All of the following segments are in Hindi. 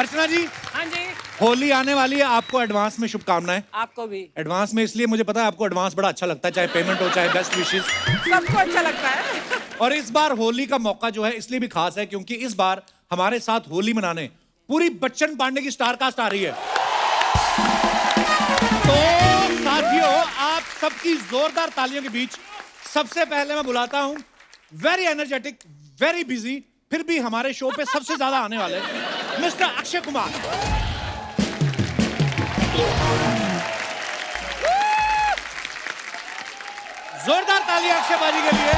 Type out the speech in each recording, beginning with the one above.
अर्चना जी, हाँ जी, होली आने वाली है, आपको एडवांस में शुभकामनाएं। आपको भी। एडवांस में इसलिए मुझे पता है आपको एडवांस बड़ा अच्छा लगता है, चाहे पेमेंट हो चाहे बेस्ट विशेस। सबको अच्छा लगता है। और इस बार होली का मौका जो है इसलिए भी खास है क्योंकि इस बार हमारे साथ होली मनाने पूरी बच्चन पांडे की स्टार कास्ट आ रही है। तो साथियों, आप सबकी जोरदार तालियों के बीच सबसे पहले मैं बुलाता हूं वेरी एनर्जेटिक, वेरी बिजी, फिर भी हमारे शो पे सबसे ज्यादा आने वाले मिस्टर अक्षय कुमार। जोरदार तालियां अक्षय बाजी के लिए।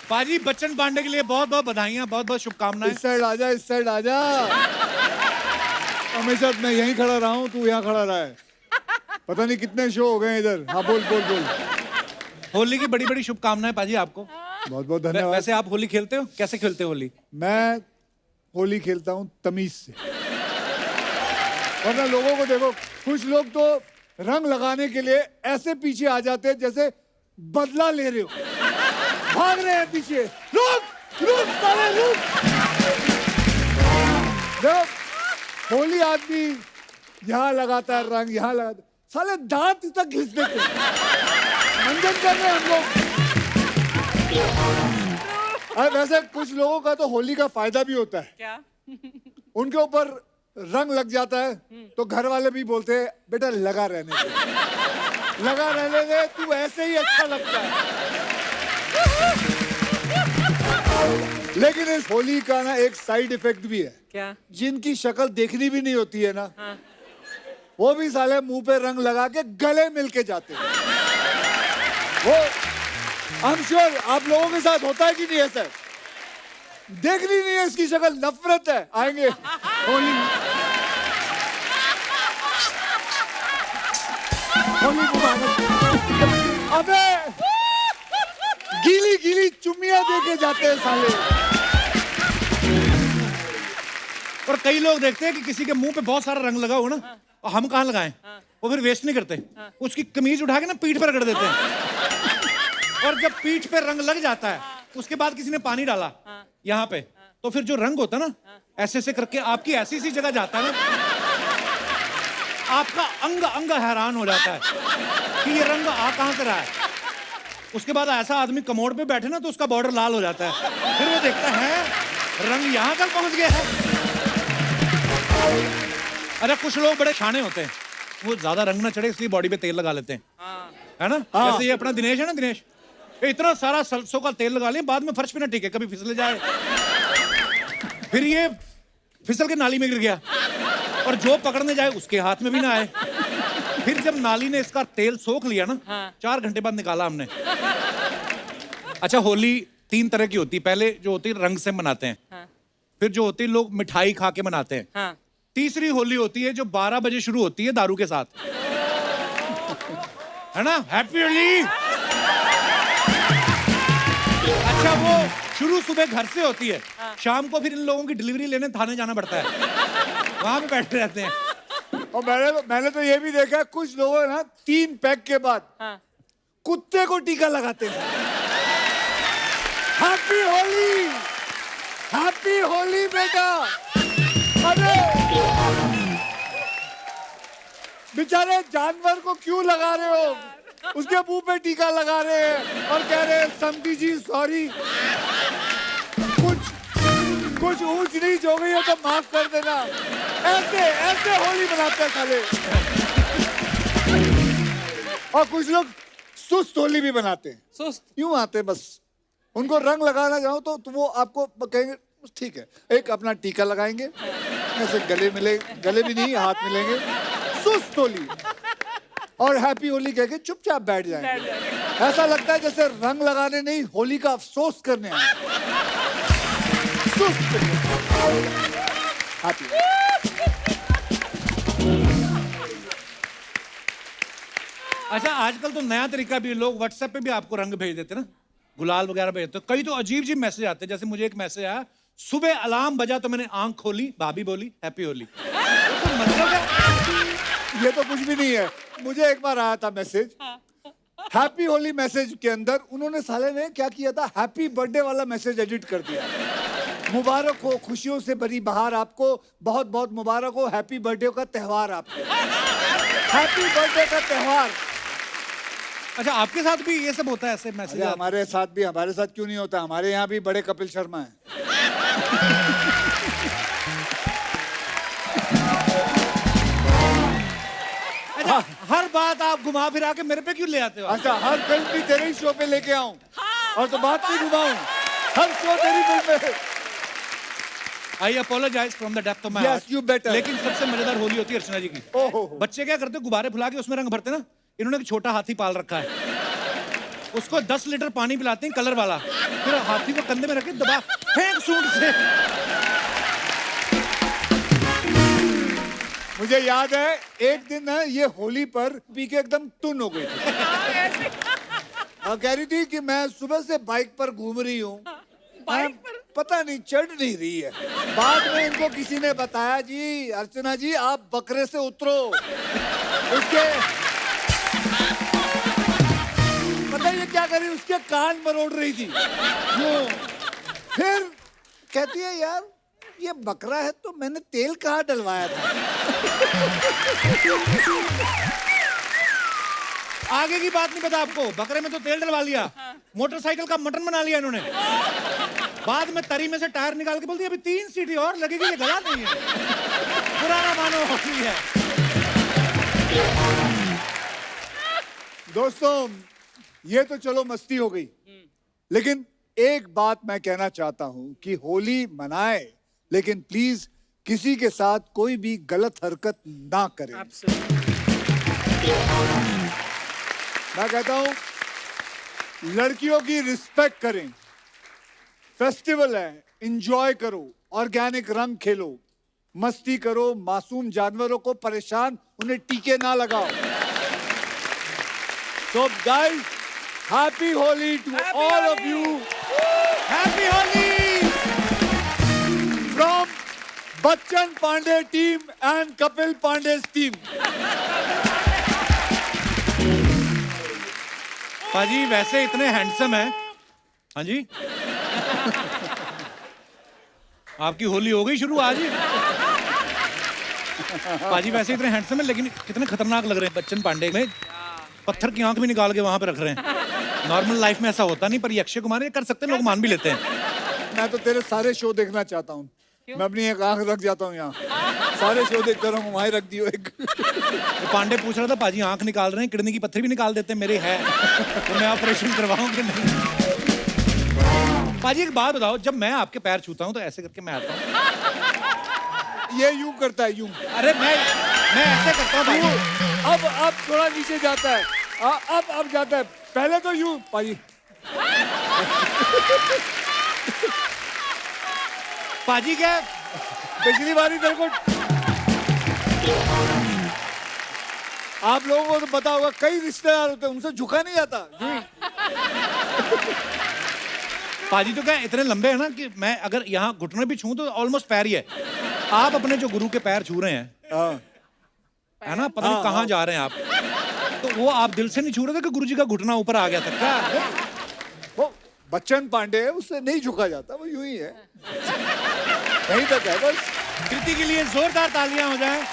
बाजी, बच्चन पांडे के लिए बहुत बहुत बधाइयां, बहुत बहुत शुभकामनाएं। इस साइड आजा, इस साइड आजा। हमेशा मैं यहीं खड़ा रहा हूँ, तू यहाँ खड़ा रहा है। पता नहीं कितने शो हो गए इधर। हाँ बोल बोल बोल। होली की बड़ी बड़ी शुभकामनाएं पाजी आपको। बहुत बहुत धन्यवाद। वैसे आप होली खेलते हो? कैसे खेलते हो होली? मैं होली खेलता हूँ तमीज से। वरना लोगों को देखो, कुछ लोग तो रंग लगाने के लिए ऐसे पीछे आ जाते हैं जैसे बदला ले रहे हो, भाग रहे हैं पीछे। रुक रुक साले रुक। होली आदमी यहाँ लगाता है रंग, यहाँ लगाता है, साले दांत तक घिस देते हैं। मंजन कर रहे हैं हम लोग। वैसे कुछ लोगों का तो होली का फायदा भी होता है। क्या? उनके ऊपर रंग लग जाता है तो घर वाले भी बोलते हैं बेटा लगा रहने दे, लगा रहने दे, तू ऐसे ही अच्छा लगता है। लेकिन इस होली का ना एक साइड इफेक्ट भी है। क्या? जिनकी शक्ल देखनी भी नहीं होती है ना, हाँ। वो भी साले मुंह पे रंग लगा के गले मिल के जाते हैं। वो आई एम श्योर आप लोगों के साथ होता है कि नहीं है सर? देखनी नहीं है इसकी शक्ल, नफरत है, आएंगे होली होली मुबारक। अबे गीली गीली चुम्मियां देके जाते हैं साले। और कई लोग देखते हैं कि किसी के मुंह पे बहुत सारा रंग लगा हो ना, और हम कहाँ लगाएं? वो फिर वेस्ट नहीं करते, उसकी कमीज उठा के ना पीठ पर रगड़ देते हैं। और जब पीठ पे रंग लग जाता है उसके बाद किसी ने पानी डाला यहाँ पे, तो फिर जो रंग होता है ना, ऐसे ऐसे करके आपकी ऐसी सी जगह जाता है ना, आपका अंग अंग हैरान हो जाता है कि ये रंग आ कहां से रहा है। उसके बाद ऐसा आदमी कमोड पे बैठे ना तो उसका बॉर्डर लाल हो जाता है, फिर वो देखता है रंग यहां तक पहुंच गया है। अरे कुछ लोग बड़े शाने होते हैं, वो ज्यादा रंग ना चढ़े इसलिए बॉडी पे तेल लगा लेते हैं, है ना? जैसे ये अपना दिनेश है ना, दिनेश इतना सारा सरसों का तेल लगा लिया, बाद में फर्श पे ना टिके, कभी फिसले जाए, फिर ये फिसल के नाली में गिर गया, और जो पकड़ने जाए उसके हाथ में भी ना आए। फिर जब नाली ने इसका तेल सोख लिया ना, 4 घंटे बाद निकाला हमने। अच्छा, होली 3 तरह की होती है। पहले जो होती है रंग से मनाते हैं, फिर जो होती है लोग मिठाई खा के मनाते हैं, तीसरी होली होती है जो 12 बजे शुरू होती है दारू के साथ, है ना? हैप्पी होली। अच्छा, वो शुरू सुबह घर से होती है, शाम को फिर इन लोगों की डिलीवरी लेने थाने जाना पड़ता है, वहां पे बैठे रहते हैं। और मैंने तो ये भी देखा है, कुछ लोग ना 3 पैक के बाद कुत्ते को टीका लगाते हैं। हैप्पी होली, हैप्पी होली बेटा। अरे बेचारे जानवर को क्यों लगा रहे हो? उसके मुंह पे टीका लगा रहे हैं और कह रहे हैं समधी जी सॉरी, कुछ ऊंच नीच हो गई है तो माफ कर देना। ऐसे ऐसे होली मनाते हैं साले। और कुछ लोग सुस्त होली भी बनाते हैं। सुस्त? यूं आते हैं, बस उनको रंग लगाना चाहो तो वो आपको कहेंगे ठीक है, एक अपना टीका लगाएंगे, ऐसे गले मिले, गले भी नहीं हाथ मिलेंगे, सुस्त होली, और हैप्पी होली कह के चुपचाप बैठ जाएंगे। ऐसा लगता है जैसे रंग लगाने नहीं, होली का अफसोस करने आए। सुस्त हैप्पी। अच्छा, आजकल तो नया तरीका भी, लोग व्हाट्सएप पे भी आपको रंग भेज देते ना, गुलाल वगैरह भेजते। कई तो अजीब अजीब मैसेज आते हैं, जैसे मुझे एक मैसेज आया, सुबह अलार्म बजा तो मैंने आंख खोली, भाभी बोली हैप्पी होली। तो मतलब है ये तो कुछ भी नहीं है। मुझे एक बार आया था मैसेज, हैप्पी होली मैसेज के अंदर उन्होंने साले ने क्या किया था, हैप्पी बर्थडे वाला मैसेज एडिट कर दिया। मुबारक हो, खुशियों से भरी बहार आपको, बहुत बहुत मुबारक हो। हैप्पी बर्थडे का त्योहार आपको, हैप्पी बर्थडे का त्योहार। अच्छा, आपके साथ भी ये सब होता है ऐसे मैसेज? अरे हमारे साथ भी, हमारे साथ क्यों नहीं होता? हमारे यहाँ भी बड़े कपिल शर्मा हैं। अच्छा, हर बात आप घुमा फिरा के मेरे पे क्यों ले आते हो? अच्छा, हर फिल्म भी तेरे ही शो पे लेके आऊं और तो बात नहीं घुमाऊं? हर शो तेरी फिल्म में। I apologize from the depth of my Yes, heart. you better. लेकिन सबसे मजेदार होली होती है अर्चना जी की। ओहो। बच्चे क्या करते, गुब्बारे फुला के उसमें रंग भरते ना। इन्होंने एक छोटा हाथी पाल रखा है, उसको 10 लीटर पानी पिलाते हैं कलर वाला, फिर हाथी को कंधे में रख के दबा फेंक सूंड से। मुझे याद है एक दिन ना ये होली पर पी के एकदम टुन हो गई थी और कह रही थी कि मैं सुबह से बाइक पर घूम रही हूँ, बाइक पर? पता नहीं चढ़ नहीं रही है। बाद में इनको किसी ने बताया, जी अर्चना जी आप बकरे से उतरो। उसके पता ये क्या करी, उसके कान मरोड़ रही थी यूं। फिर कहती है यार ये बकरा है तो मैंने तेल कहाँ डलवाया था। आगे की बात नहीं पता आपको, बकरे में तो तेल डलवा लिया, मोटरसाइकिल का मटन बना लिया इन्होंने। बाद में तरी में से टायर निकाल के बोलती है अभी 3 सीटी और लगेगी, ये गला नहीं है। पुराना मानो होली है। दोस्तों ये तो चलो मस्ती हो गई, लेकिन एक बात मैं कहना चाहता हूं कि होली मनाए लेकिन प्लीज किसी के साथ कोई भी गलत हरकत ना करें। मैं कहता हूं लड़कियों की रिस्पेक्ट करें, फेस्टिवल है, एंजॉय करो, ऑर्गेनिक रंग खेलो, मस्ती करो, मासूम जानवरों को परेशान उन्हें टीके ना लगाओ। So guys, happy Holi to all of you. Happy Holi From Bachchan Pandey team and Kapil Pandey's team. पाजी वैसे इतने हैंडसम है। हाँ जी, आपकी होली हो गई शुरू आज ही। पाजी वैसे इतने हैंडसम है लेकिन कितने खतरनाक लग रहे हैं। बच्चन पांडे में पत्थर की आंख भी निकाल के वहां पे रख रहे हैं। नॉर्मल लाइफ में ऐसा होता नहीं, पर ये अक्षय कुमार ये कर सकते हैं, लोग मान भी लेते हैं। मैं तो तेरे सारे शो देखना चाहता हूँ। मैं अपनी एक आंख रख जाता हूँ यहाँ, सारे शो देखता रहूँ, वहीं रख दियो एक। ये पांडे पूछ रहा था पाजी आंख निकाल रहे हैं, किडनी की पत्थर भी निकाल देते हैं, मेरे है तो मैं ऑपरेशन करवाऊं कि नहीं? पाजी एक बात बताओ, जब मैं आपके पैर छूता हूं तो ऐसे करके मैं आता हूं? ये यूं करता है, यूं। अरे मैं ऐसे करता हूं पाजी। अब थोड़ा नीचे जाता है, अब जाता है, पहले तो यूं पाजी। पाजी क्या पिछली बारी तेरे को, आप लोगों को तो पता होगा, कई रिश्तेदार होते हैं उनसे झुका नहीं जाता। पाजी तो क्या इतने लंबे हैं ना कि मैं अगर यहाँ घुटने भी छूं तो ऑलमोस्ट पैर ही है। आप अपने जो गुरु के पैर छू रहे हैं, है ना, पता नहीं कहाँ जा रहे हैं आप, तो वो आप दिल से नहीं छू रहे थे कि गुरु जी का घुटना ऊपर आ गया था क्या? वो बच्चन पांडे है, उससे नहीं झुका जाता, वो यूं ही है, यहीं तक है बस। कृति के लिए जोरदार तालियां हो जाएं।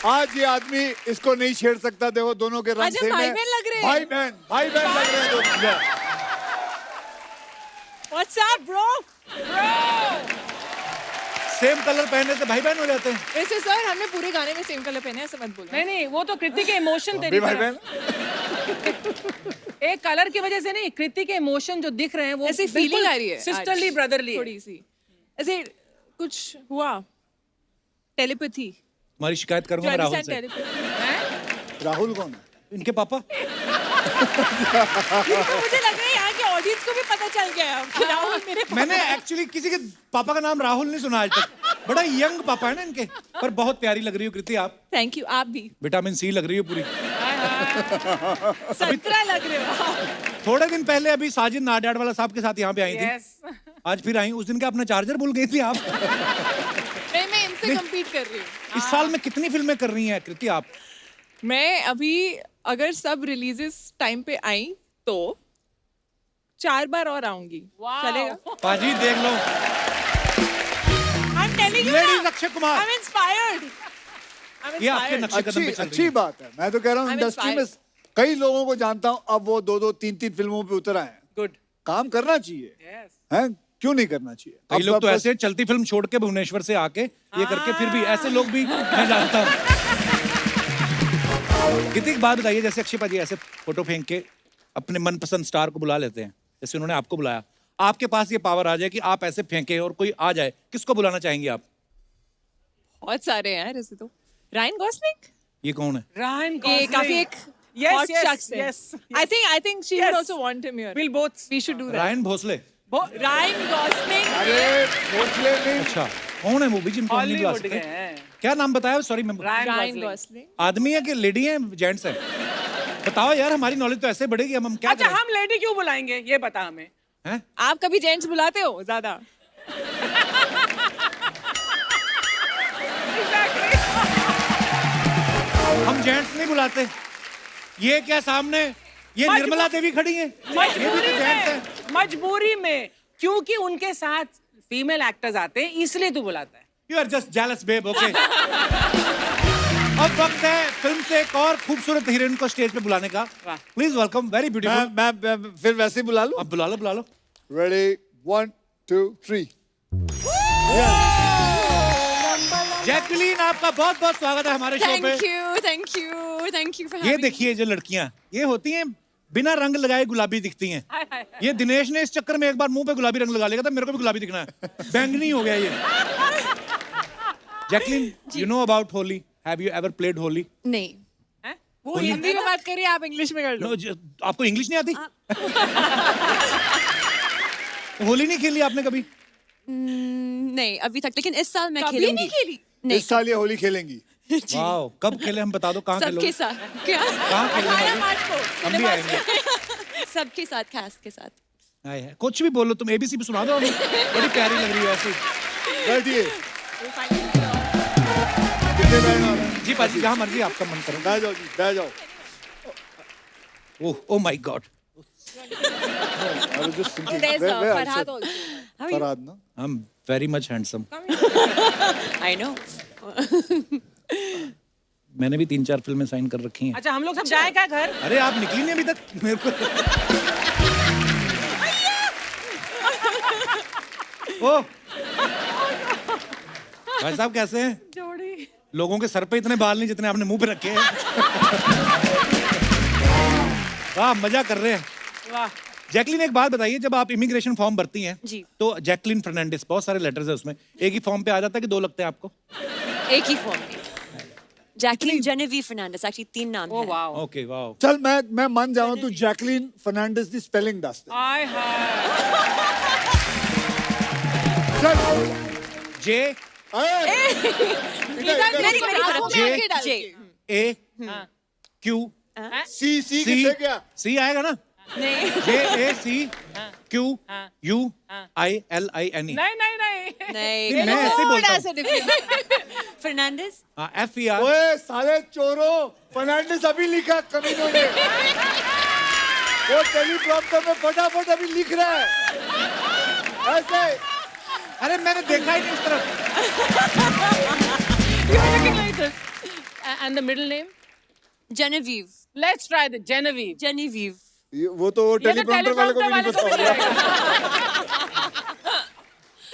आज ये आदमी इसको नहीं छेड़ सकता, देखो दोनों के रंग आज हम सेम है। भाई-बहन लग रहे हैं। भाई बहन लग रहे हैं दोनों। What's up, bro? Same colour पहनने से भाई बहन हो जाते हैं। वैसे सर हमने पूरे गाने में सेम कलर पहने हैं, ऐसा मत बोलो। नहीं नहीं, वो तो कृति के इमोशन तेरी भी भाई तरह। बहन। एक कलर की वजह से नहीं, कृति के इमोशन जो दिख रहे हैं वो ऐसी फीलिंग आ रही है सिस्टरली आज, ब्रदरली थोड़ी सी ऐसे कुछ हुआ, टेलीपैथी, हमारी शिकायत करूंगा मैं राहुल से। टेलीपैथी। राहुल कौन है? इनके पापा। मुझे लग रहा है यहाँ के ऑडियंस को भी पता चल गया है कि राहुल मेरे पापा मैंने एक्चुअली किसी के पापा का नाम राहुल नहीं सुना आज तक। बड़ा यंग पापा है ना इनके, पर बहुत प्यारी लग रही हो कृति आप। थैंक यू, आप भी विटामिन सी लग रही हो पूरी। 17 लग रहे हो आप। थोड़े दिन पहले अभी साजिद नाडियाड वाला साहब के साथ यहाँ पे आई थी, यस। आज फिर आई। उस दिन का अपना चार्जर भूल गई थी आप। नहीं, मैं इनसे कम्पीट कर रही हूँ। इस साल में कितनी फिल्में कर रही हैं कृति आप? मैं अभी अगर सब रिलीजेस टाइम पे आई तो 4 बार और आऊंगी चलेगा पाजी देख लो, I'm telling you लेडीज ना, अक्षय कुमार, I'm inspired. ये आपके नक्शे कदम पे चल रही अच्छी है। बात है। मैं तो कह रहा हूँ I'm इंडस्ट्री में inspired. कई लोगों को जानता हूँ, अब वो 2-2 3-3 फिल्मों पे उतर आए हैं। गुड काम करना चाहिए, हैं? क्यों नहीं करना चाहिए? कई अब लोग तो बस- ऐसे चलती फिल्म छोड़ के भुवनेश्वर से आके ये करके फिर भी ऐसे लोग भी मैं जानता हूँ। कितनी एक बात बताइए, जैसे अक्षय पाजी ऐसे फोटो फेंक के अपने मनपसंद स्टार को बुला लेते हैं, जैसे उन्होंने आपको बुलाया, आपके पास ये पावर आ जाए कि आप ऐसे फेंके और कोई आ जाए, किसको बुलाना चाहेंगे आप? बहुत सारे हैं यार ऐसे तो। रायन गॉसलिंग ये कौन है? रायन ये काफी एक Yes, hot yes, शख्स है। yes, I think she Yes. would also want him here. We'll both. We should do that. Ryan Bhosle. Ryan Gosling. अरे भोसले नहीं, अच्छा, कौन है वो भी जिनको हम नहीं बुला हॉलीवुड सकते? गए हैं क्या नाम बताया? सॉरी मैं Ryan Gosling. आदमी है कि लेडी है, जेंट्स है? बताओ यार, हमारी नॉलेज तो ऐसे बढ़ेगी, हम क्या अच्छा करें? हम लेडी क्यों बुलाएंगे ये बता हमें। हैं? आप कभी जेंट्स बुलाते हो ज्यादा? हम जेंट्स नहीं बुलाते। ये क्या सामने ये मजबूर- निर्मला देवी खड़ी है, ये भी तो जेंट्स है। मजबूरी में, क्योंकि उनके साथ फीमेल एक्टर्स आते हैं इसलिए तू बुलाता है। You are just jealous babe, okay. अब वक्त है फिल्म से एक और खूबसूरत हीरोइन को स्टेज पे बुलाने का। वाह। Please welcome, very beautiful. मैं फिर वैसे ही बुला लूं। अब बुला लो, बुला लो। रेडी 1 2 3। जैकलीन, आपका बहुत बहुत स्वागत है हमारे शो पे। Thank you for ये having me. देखिए, जो लड़कियां ये होती हैं बिना रंग लगाए गुलाबी दिखती हैं। ये दिनेश ने इस चक्कर में एक बार मुंह पे गुलाबी रंग लगा लिया था, मेरे को भी गुलाबी दिखना है, बैंगनी हो गया ये। Jacqueline, you know about Holi? Have you ever played Holi? नहीं। वो हिंदी में बात करिए, आप इंग्लिश में कर लो। नो, आपको इंग्लिश नहीं आती? होली नहीं खेली आपने कभी? नहीं अभी तक, लेकिन इस साल मैं कभी खेलूंगी। नहीं खेली? नहीं, इस साल ये होली खेलेंगी। वाओ, कब खेले हम बता दो, कहाँ खेलोगे? सबके साथ। क्या? कहाँ खेलेंगे? 18 मार्च को हम भी आएंगे। सबके साथ, कैस्ट के साथ। आए हैं। कुछ भी बोलो तुम, एबीसी भी सुना दो हमें, बड़ी प्यारी लग रही है ऐसी। बैठिए। कितने बैठना है? जी पाजी, जहाँ मर्जी आपका मन करो। बैठ जाओ जी, बैठ जाओ। Oh, oh my God. I was just thinking, There's where I Farhad said- also. Farhad ना? I am very much handsome. I know. मैंने भी 3-4 फिल्में साइन कर रखी हैं। अच्छा हम लोग सब जाए क्या घर? अरे आप निकली नहीं अभी तक मेरे को। ओ भाई साहब, कैसे हैं? जोड़ी। लोगों के सर पे इतने बाल नहीं जितने आपने मुंह पे रखे हैं। वाह, मजा कर रहे हैं। वाह। जैकलीन, एक बात बताइए, जब आप इमिग्रेशन फॉर्म भरती हैं जी। तो जैकलीन फर्नांडिस, बहुत सारे लेटर्स है उसमें, एक ही फॉर्म पे आ जाता है कि 2 लगते हैं आपको? एक ही फॉर्म में। जैकलीन जेनेवी फर्नांडिस, एक्चुअली 3 नाम ओ है। वाओ। Okay, wow. चल मैं मान जाऊं तो जैकलीन फर्नांडिस दी स्पेलिंग दस दे। आय हाय। चल। जे मेरी तरफ जे जे। ए क्यू सी सी, किससे क्या? सी आएगा ना? नहीं J A C Q U I L I N E. नहीं नहीं नहीं। नहीं मैं ऐसे ही बोलता हूँ। थोड़ा सा different। फर्नांडिस। हाँ, एफ ई आर। ओए साले चोरों, फर्नांडिस अभी लिखा कमीनों ने। वो टेलीप्रॉम्प्टर में फटाफट अभी लिख रहा है ऐसे। अरे मैंने देखा ही नहीं इस तरफ। You're looking like this. And the middle name? Genevieve. Let's try the Genevieve. Genevieve. वो तो ये तो टेलीप्रॉम्प्टर वाले को भी नहीं teleprompter पता वाले होगा। को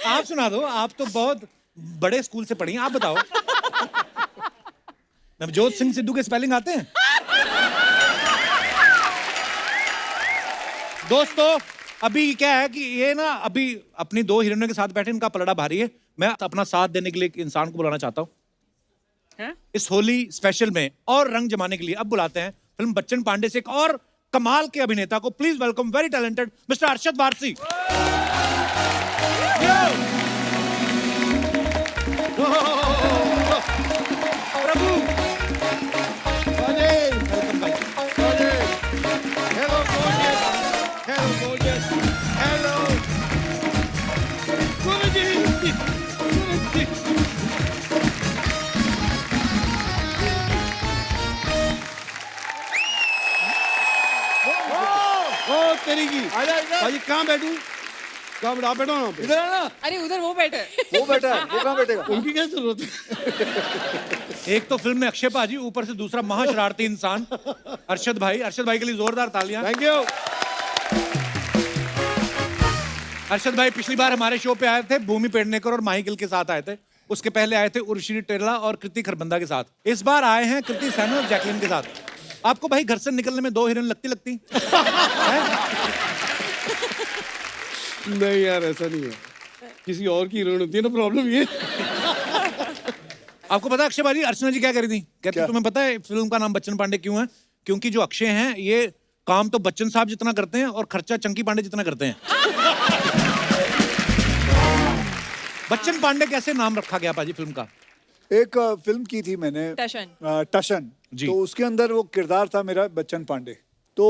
भी आप सुना दो, आप तो बहुत बड़े स्कूल से पढ़ी हैं, आप बताओ। नवजोत सिंह सिद्धू के स्पेलिंग आते हैं? दोस्तों, अभी क्या है कि ये ना अभी अपनी 2 हीरोइनों के साथ बैठे, इनका पलड़ा भारी है। मैं अपना साथ देने के लिए एक इंसान को बुलाना चाहता हूँ इस होली स्पेशल में और रंग जमाने के लिए। अब बुलाते हैं फिल्म बच्चन पांडे से एक और कमाल के अभिनेता को। Please welcome very talented mister Arshad Warsi. Prabhu welcome भाई। Hello, gorgeous. Hello, gorgeous. Hello. ओ तेरी की आजा इधर। भाजी कहाँ बैठूं? कहाँ बैठा? आप बैठो ना पे। इधर है ना, अरे उधर वो बैठे वो बैठा है, वो कहाँ बैठेगा? उनकी क्या जरूरत है? एक तो फिल्म में अक्षय पाजी, ऊपर से दूसरा महाशरारती इंसान अरशद भाई। अरशद भाई के लिए जोरदार तालियां। Thank you. अरशद भाई पिछली बार हमारे शो पे आए थे भूमि पेडनेकर और माही गिल के साथ आए थे। उसके पहले आए थे उर्वशी टेरला और कृति खरबंदा के साथ। इस बार आए हैं कृति सैनन और जैकलिन के साथ। आपको भाई घर से निकलने में 2 हिरन लगती हैं? नहीं यार ऐसा नहीं है, किसी और की हीरोइन होती है ना, प्रॉब्लम ये। आपको पता है अक्षय भाजी अर्चना जी क्या करी थी? कहती क्या? तुम्हें पता है फिल्म का नाम बच्चन पांडे क्यों है? क्योंकि जो अक्षय हैं ये काम तो बच्चन साहब जितना करते हैं और खर्चा चंकी पांडे जितना करते हैं। बच्चन पांडे कैसे नाम रखा गया पाजी फिल्म का? एक फिल्म की थी मैंने, टशन। टशन। जी। तो उसके अंदर वो किरदार था मेरा बच्चन पांडे, तो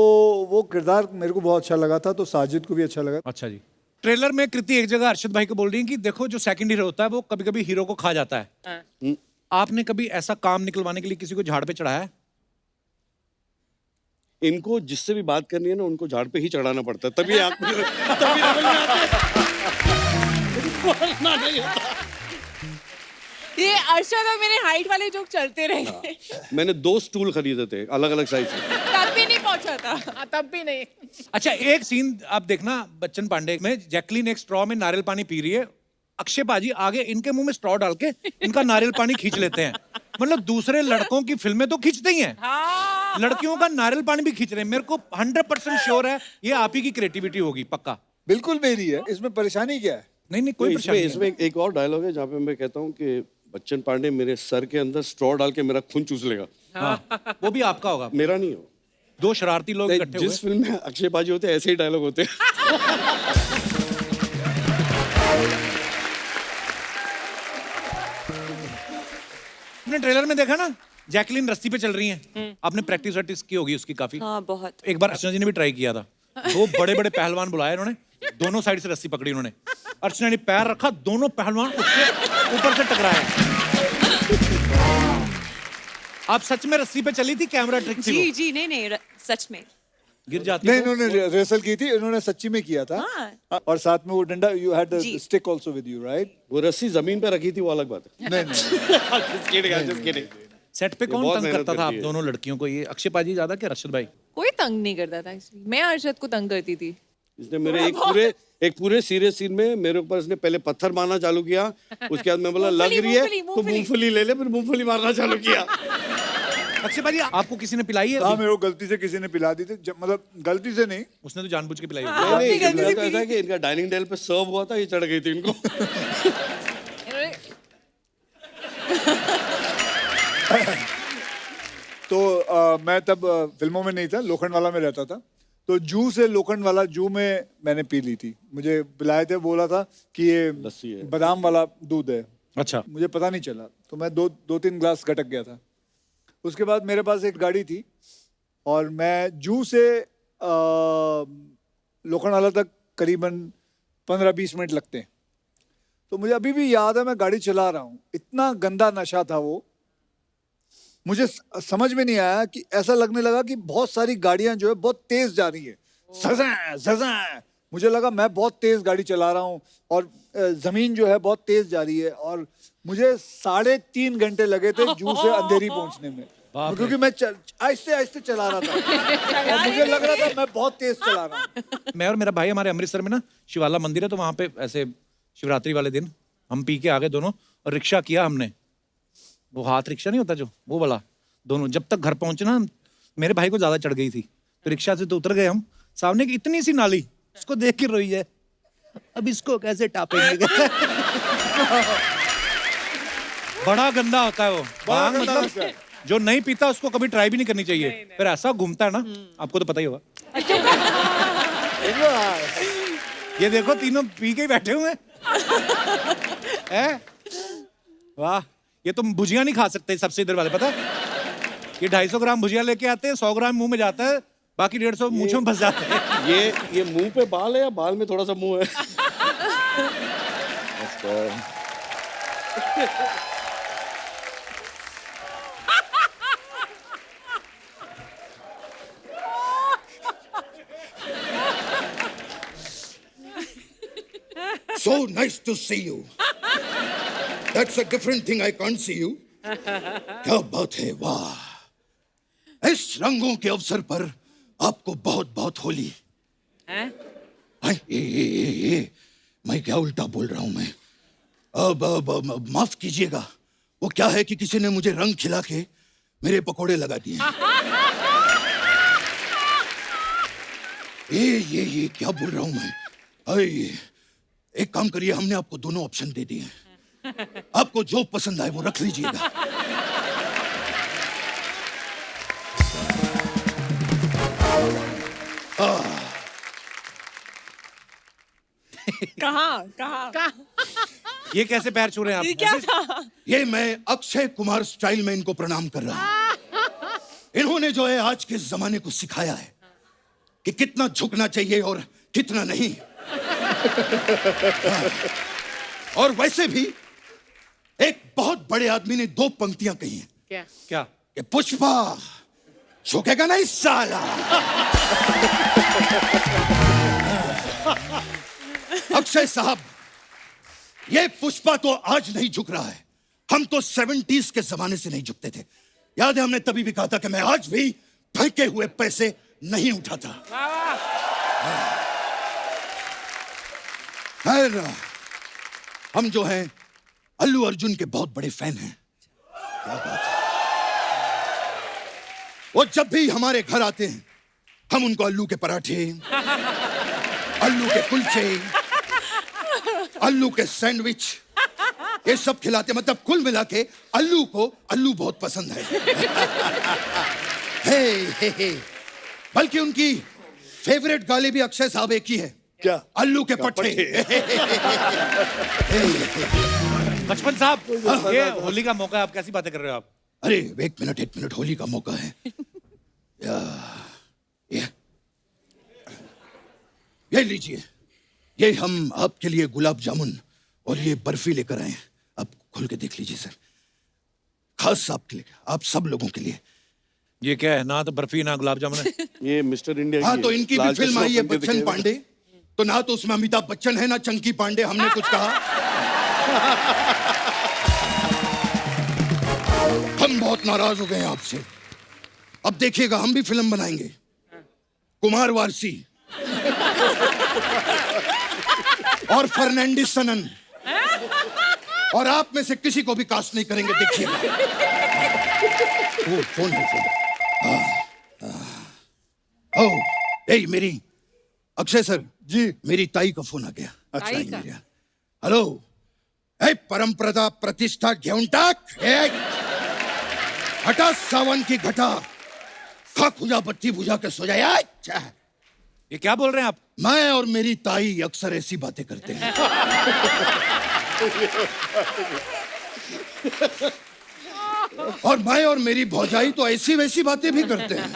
वो किरदार मेरे को बहुत अच्छा लगा था, तो साजिद को भी अच्छा लगा। अच्छा जी। ट्रेलर में कृति एक जगह अरशद भाई को बोल रही है कि देखो जो सेकंड हीरो होता है वो कभी कभी हीरो को खा जाता है। आपने कभी ऐसा काम निकलवाने के लिए किसी को झाड़ पे चढ़ाया है? इनको जिससे भी बात करनी है ना उनको झाड़ पे ही चढ़ाना पड़ता है, तभी आप तभी समझ में आता है। बोलना नहीं होता। ये अरशद और मेरे हाइट वाले जोक चलते रहे मैंने 2 स्टूल खरीदे थे अलग अलग साइज के। तब भी नहीं पहुंचा था। तब भी नहीं। अच्छा एक सीन आप देखना बच्चन पांडे में, जैकलीन एक स्ट्रॉ में नारियल पानी पी रही है, अक्षय पाजी आगे इनके मुंह में स्ट्रॉ डाल के इनका नारियल पानी खींच लेते हैं। मतलब दूसरे लड़कों की फिल्में तो खींचते ही हैं, हाँ। लड़कियों का नारियल पानी भी खींच रहे हैं। मेरे को 100% श्योर है ये आप ही की क्रिएटिविटी होगी, पक्का। बिल्कुल मेरी है, इसमें परेशानी क्या है? नहीं नहीं तो कोई इसमें परेशानी नहीं। इसमें एक और डायलॉग है जहाँ पे मैं कहता हूँ कि बच्चन पांडे मेरे सर के अंदर स्ट्रॉ डाल के मेरा खून चूस लेगा। हाँ, वो भी आपका होगा। मेरा नहीं हो। 2 शरारती लोग इकट्ठे हुए। जिस फिल्म में अक्षय बाजी होते हैं ऐसे ही डायलॉग होते हैं। आपने ट्रेलर में देखा ना जैकलीन रस्सी पे चल रही हैं। आपने प्रैक्टिस वैक्टिस की होगी उसकी काफी। हाँ बहुत। एक बार अर्चना जी ने भी ट्राई किया था। 2 बड़े बड़े पहलवान बुलाए उन्होंने, दोनों साइड से रस्सी पकड़ी उन्होंने। अर्चना ने पैर रखा, दोनों पहलवान उसके ऊपर से टकराए। आप सच में रस्सी पे चली थी? कैमरा ट्रिक थी जी वो? जी नहीं नहीं सच में। गिर जाती नहीं, तो? इन्होंने रिहर्सल की थी, इन्होंने सच्ची में किया था। हाँ। और साथ में वो डंडा, you had the G. Stick also with you, right? वो रस्सी जमीन पे रखी थी वो अलग बात है। नहीं नहीं, Just kidding. सेट पे कौन बहुत तंग मेहनत करता था आप करती है। दोनों लड़कियों को? ये अक्षय पाजी ज्यादा कि अर्शद भाई? कोई तंग नहीं करता था इसलिए मैं अरशद को तंग करती थी। इसने मेरे एक पूरे सीरियस सीन में मेरे ऊपर इसने पहले पत्थर मारना चालू किया, उसके बाद मैं बोला लग रही है तो मूंगफली ले ले, फिर मूंगफली मारना चालू किया। अक्षय भाजी आपको किसी ने पिलाई है? हाँ, मेरे को गलती से किसी ने पिला दी थी, मतलब गलती से नहीं। उसने तो जानबूझ के पिलाई होगी। हाँ, नहीं, अपनी गलती से तो ऐसा है कि इनका डाइनिंग टेबल पे सर्व हुआ था, ये चढ़ गई थी इनको। तो मैं तब फिल्मों में नहीं था, लोखंड वाला में रहता था। तो जू से लोखंड वाला जू में मैंने पी ली थी। मुझे बुलाए थे, बोला था कि लस्सी ये है। बादाम वाला दूध है। अच्छा। मुझे पता नहीं चला, तो मैं 2-3 ग्लास गटक गया था। उसके बाद मेरे पास एक गाड़ी थी और मैं जू से लोखंड वाला तक करीबन 15-20 मिनट लगते हैं। तो मुझे अभी भी याद है, मैं गाड़ी चला रहा हूँ, इतना गंदा नशा था वो। मुझे समझ में नहीं आया कि ऐसा लगने लगा कि बहुत सारी गाड़ियां जो है बहुत तेज जा रही है, ज़ज़ ज़ज़। मुझे लगा मैं बहुत तेज गाड़ी चला रहा हूँ और जमीन जो है बहुत तेज जा रही है, और मुझे 3.5 घंटे लगे थे जू से अंधेरी पहुंचने में, क्योंकि मैं आहिस्ते आहिस्ते चला रहा था और मुझे लग रहा था मैं बहुत तेज चला रहा हूँ। मैं और मेरा भाई हमारे अमृतसर में ना शिवाला मंदिर है, तो वहां पे ऐसे शिवरात्रि वाले दिन हम पी के आ गए दोनों और रिक्शा किया हमने। वो हाथ रिक्शा नहीं होता जो, वो वाला। दोनों जब तक घर पहुंचे ना, मेरे भाई को ज्यादा चढ़ गई थी, तो रिक्शा से तो उतर गए हम। सामने एक इतनी सी नाली, उसको देख के रोई है, अब इसको कैसे टापेंगे। बड़ा गंदा होता है वो भांग, गंदा मतलब होता है। जो नहीं पीता उसको कभी ट्राई भी नहीं करनी चाहिए। फिर ऐसा घूमता है ना, आपको तो पता ही होगा। ये देखो तीनों पी के ही बैठे हुए हैं। वाह, ये तो भुजिया नहीं खा सकते सबसे इधर वाले, पता है? ये 250 ग्राम भुजिया लेके आते हैं, 100 ग्राम मुंह में जाता है, बाकी 150 मूंछों में फंस जाते हैं। ये मुंह पे बाल है या बाल में थोड़ा सा मुंह है? So nice to see you. That's a different thing. I can't see you. क्या बात है, वाह! इस रंगों के अवसर पर आपको बहुत बहुत होली। हैं? ये मैं क्या उल्टा बोल रहा हूं मैं? अब माफ कीजिएगा, वो क्या है कि किसी ने मुझे रंग खिला के मेरे पकोड़े लगा दिए। ये क्या बोल रहा हूं मैं? एक काम करिए, हमने आपको दोनों ऑप्शन दे दिए हैं। आपको जो पसंद आए वो रख लीजिएगा। कहाँ ये कैसे पैर छू रहे हैं ये आप? क्या था? ये मैं अक्षय कुमार स्टाइल में इनको प्रणाम कर रहा हूं। इन्होंने जो है आज के जमाने को सिखाया है कि कितना झुकना चाहिए और कितना नहीं। और वैसे भी एक बहुत बड़े आदमी ने 2 पंक्तियां कही हैं क्या? क्या? कि पुष्पा झुकेगा नहीं साला। अक्षय साहब, ये पुष्पा तो आज नहीं झुक रहा है, हम तो 70s के जमाने से नहीं झुकते थे। याद है, हमने तभी भी कहा था कि मैं आज भी फेंके हुए पैसे नहीं उठाता। खैर, हम जो हैं अल्लू अर्जुन के बहुत बड़े फैन हैं। क्या बात है। वो जब भी हमारे घर आते हैं, हम उनको अल्लू के पराठे, अल्लू के कुलचे, अल्लू के सैंडविच, ये सब खिलाते। मतलब कुल मिला के अल्लू को अल्लू बहुत पसंद है। हे। बल्कि उनकी फेवरेट गाली भी अक्षय साहब एक ही है। क्या? अल्लू के पट्टे। बचपन साहब, ये होली का मौका है, आप कैसी बातें कर रहे हो आप? अरे एक मिनट, होली का मौका है। ये लीजिए, ये हम आपके लिए गुलाब जामुन और ये बर्फी लेकर आए हैं। आप खोल के देख लीजिए सर, खास आपके लिए, आप सब लोगों के लिए। ये क्या है? ना तो बर्फी ना गुलाब जामुन है। ये मिस्टर इंडिया हाँ, की तो इनकी भी लाल फिल्म चश्मा आई है पहन के बच्चन दिखेगा। पांडे, तो ना तो उसमें अमिताभ बच्चन है ना चंकी पांडे। हमने कुछ कहा? हम बहुत नाराज हो गए हैं आपसे। अब देखिएगा, हम भी फिल्म बनाएंगे, कुमार वारसी और फर्नांडिस सनन, और आप में से किसी को भी कास्ट नहीं करेंगे। देखिएगा। वो फोन है, फोन। ए मेरी अक्षय सर जी, मेरी ताई का फोन आ गया। ताई का? हेलो, ए परंपरा प्रतिष्ठा घेऊन टाक, हटा सावन की घटा, खा खुजा बत्ती बुझा के सो जाए। ये क्या बोल रहे हैं आप? मैं और मेरी ताई अक्सर ऐसी बातें करते हैं। और मैं और मेरी भौजाई तो ऐसी वैसी बातें भी करते हैं।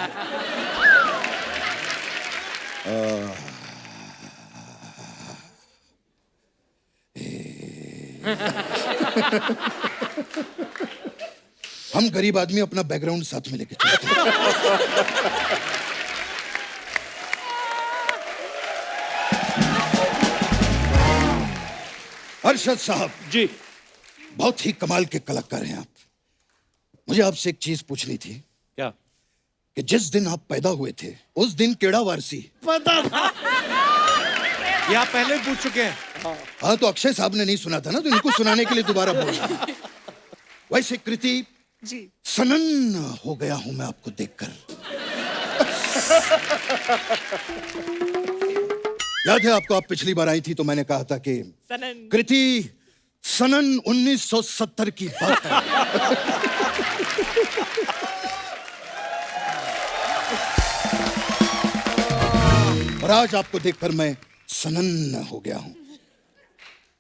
हम गरीब आदमी अपना बैकग्राउंड साथ में लेके चलते हैं। अरशद साहब जी, बहुत ही कमाल के कलाकार हैं आप। मुझे आपसे एक चीज पूछनी थी क्या? कि जिस दिन आप पैदा हुए थे उस दिन केड़ा वारसी? ये आप पहले भी पूछ चुके हैं। हाँ, तो अक्षय साहब ने नहीं सुना था ना, तो इनको सुनाने के लिए दोबारा बोल रहा हूं। वैसे कृति जी, सनन हो गया हूं मैं आपको देखकर। याद है आपको, आप पिछली बार आई थी तो मैंने कहा था कि सनन। कृति सनन 1970 की बात है। और आज आपको देखकर मैं सनन हो गया हूं।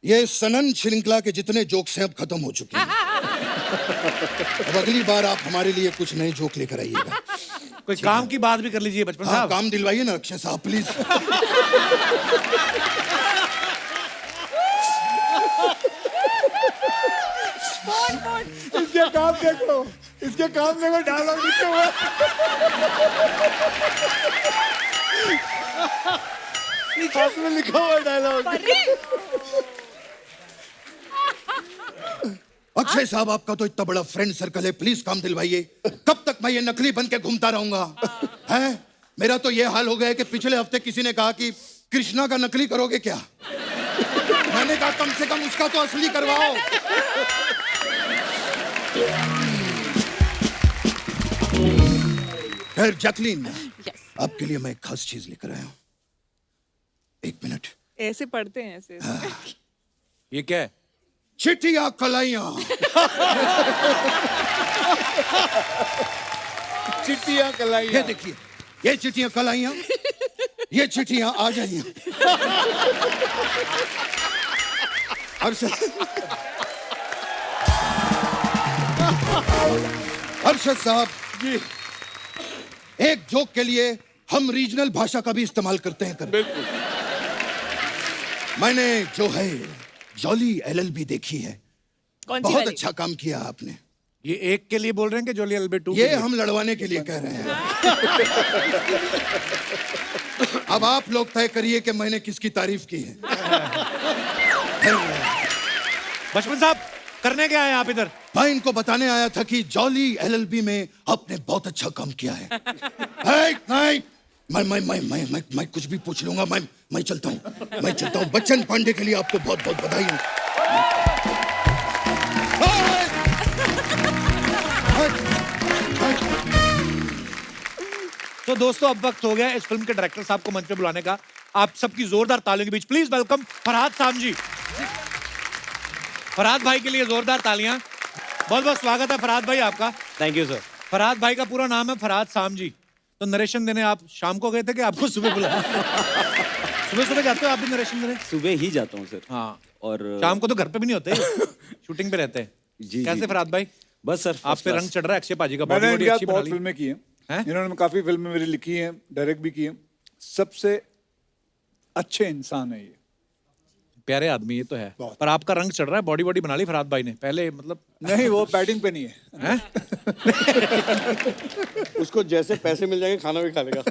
ये सनन श्रृंखला के जितने जोक्स हैं अब खत्म हो चुके हैं। अब अगली बार आप हमारे लिए कुछ नए जोक लेकर आइएगा। कोई काम की बात भी कर लीजिए बचपन हाँ, साहब। काम दिलवाइए ना अक्षय साहब, प्लीज। इसके काम देखो, इसके काम देखो, डायलॉग लिखे हुए। हाथ में लिखा हुआ डायलॉग। अरे अक्षय साहब, आपका तो इतना बड़ा फ्रेंड सर्कल है, प्लीज काम दिलवाइए। कब तक मैं ये नकली बन के घूमता रहूंगा? हैं? मेरा तो ये हाल हो गया है कि पिछले हफ्ते किसी ने कहा कि कृष्णा का नकली करोगे क्या? मैंने कहा कम से कम उसका तो असली करवाओ। खैर जैकलीन, आपके लिए मैं एक खास चीज लेकर आया हूं। 1 मिनट। ऐसे पढ़ते हैं ऐसे। ये क्या है? चिटिया कलाइयां। चिट्टियां कलाइयां। ये देखिए, ये चिटियां कलाइयां, ये चिटियां आ जाइए। अरशद साहब जी, एक जोक के लिए हम रीजनल भाषा का भी इस्तेमाल करते हैं। बिल्कुल। मैंने जो है जॉली एलएलबी देखी है। कौन सी बहुत वाली? अच्छा काम किया आपने। ये एक के लिए बोल रहे हैं कि जोली एलबे 2? ये हम लड़वाने के लिए कह रहे हैं। अब आप लोग तय करिए कि मैंने किसकी तारीफ की है। बचपन साहब करने क्या आए आप इधर? मैं इनको बताने आया था कि जॉली एलएलबी में आपने बहुत अच्छा काम किया है। नहीं, मैं कुछ भी पूछ लूंगा। मैं चलता हूँ। बच्चन पांडे के लिए आपको बहुत बहुत बधाई हो। तो दोस्तों अब वक्त हो गया इस फिल्म के डायरेक्टर साहब को मंच पे बुलाने का। आप सबकी जोरदार तालियों के बीच प्लीज वेलकम फरहाद साम जी। फरहाद भाई के लिए जोरदार तालियां। बहुत बहुत स्वागत है फरहाद भाई आपका। Thank you sir. फरहाद भाई का पूरा नाम है फरहाद साम जी। तो नरेशन देने आप शाम को गए थे कि आपको सुबह बुलाया? सुबह जाते हो आप भी नरेशन देने? सुबह ही जाता हूँ सर। हाँ, और शाम को तो घर पे भी नहीं होते, शूटिंग पे रहते हैं। जी, कैसे जी। फरहाद भाई? बस सर आप पे रंग चढ़ रहा है अक्षय पाजी का। मैंने बॉडी इनके अच्छी साथ बना बहुत ली। फिल्में की हैं। हैं? इन्होंने काफी फिल्में मेरी लिखी हैं, डायरेक्ट भी की हैं। सबसे अच्छे इंसान है ये। प्यारे आदमी ये तो है, बहुत। पर आपका रंग चढ़ रहा है। बॉडी बना ली फरहाद भाई ने पहले, मतलब नहीं, वो बैटिंग पे नहीं है। हैं? उसको जैसे पैसे मिल जाएंगे खाना भी खा लेगा।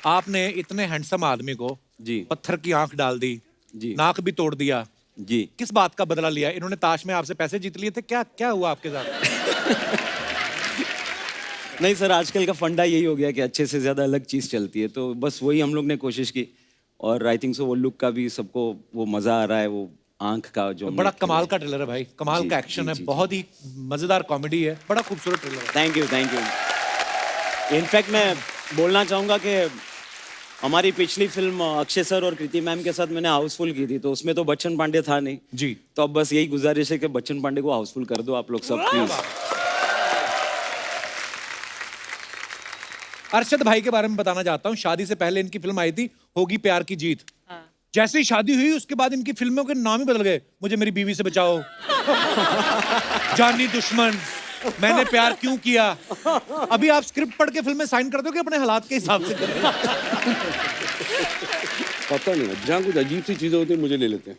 आपने इतने हैंडसम आदमी को जी पत्थर की आंख डाल दी, जी नाक भी तोड़ दिया। जी। किस बात का बदला लिया? इन्होंने ताश में आपसे पैसे जीत लिए थे, क्या क्या हुआ आपके साथ? नहीं सर, आजकल का फंडा यही हो गया कि अच्छे से ज्यादा अलग चीज चलती है, तो बस वही हम लोग ने कोशिश की। और आई थिंक सो वो लुक का भी सबको वो मजा आ रहा है। वो आंख का जो बड़ा कमाल का ट्रेलर है भाई, कमाल जी, का एक्शन जी, है, जी, बहुत ही मजेदार कॉमेडी है, बड़ा खूबसूरत ट्रेलर है। Thank you. इनफैक्ट मैं बोलना चाहूंगा कि हमारी पिछली फिल्म अक्षय सर और कृति मैम के साथ मैंने हाउसफुल की थी, तो उसमें तो बच्चन पांडे था नहीं जी। तो अब बस यही गुजारिश है कि बच्चन पांडे को हाउसफुल कर दो आप लोग सब प्लीज। अरशद भाई के बारे में बताना चाहता हूँ। शादी से पहले इनकी फिल्म आई थी होगी प्यार की जीत। जैसे ही शादी हुई उसके बाद इनकी फिल्मों के नाम ही बदल गए। मुझे मेरी बीवी से बचाओ, जानी दुश्मन, मैंने प्यार क्यों किया। अभी आप स्क्रिप्ट पढ़ के फिल्में साइन करते हो कि अपने हालात के हिसाब से कर रहे हो? पता नहीं, जहाँ कुछ अजीब सी चीजें होती है मुझे ले लेते हैं।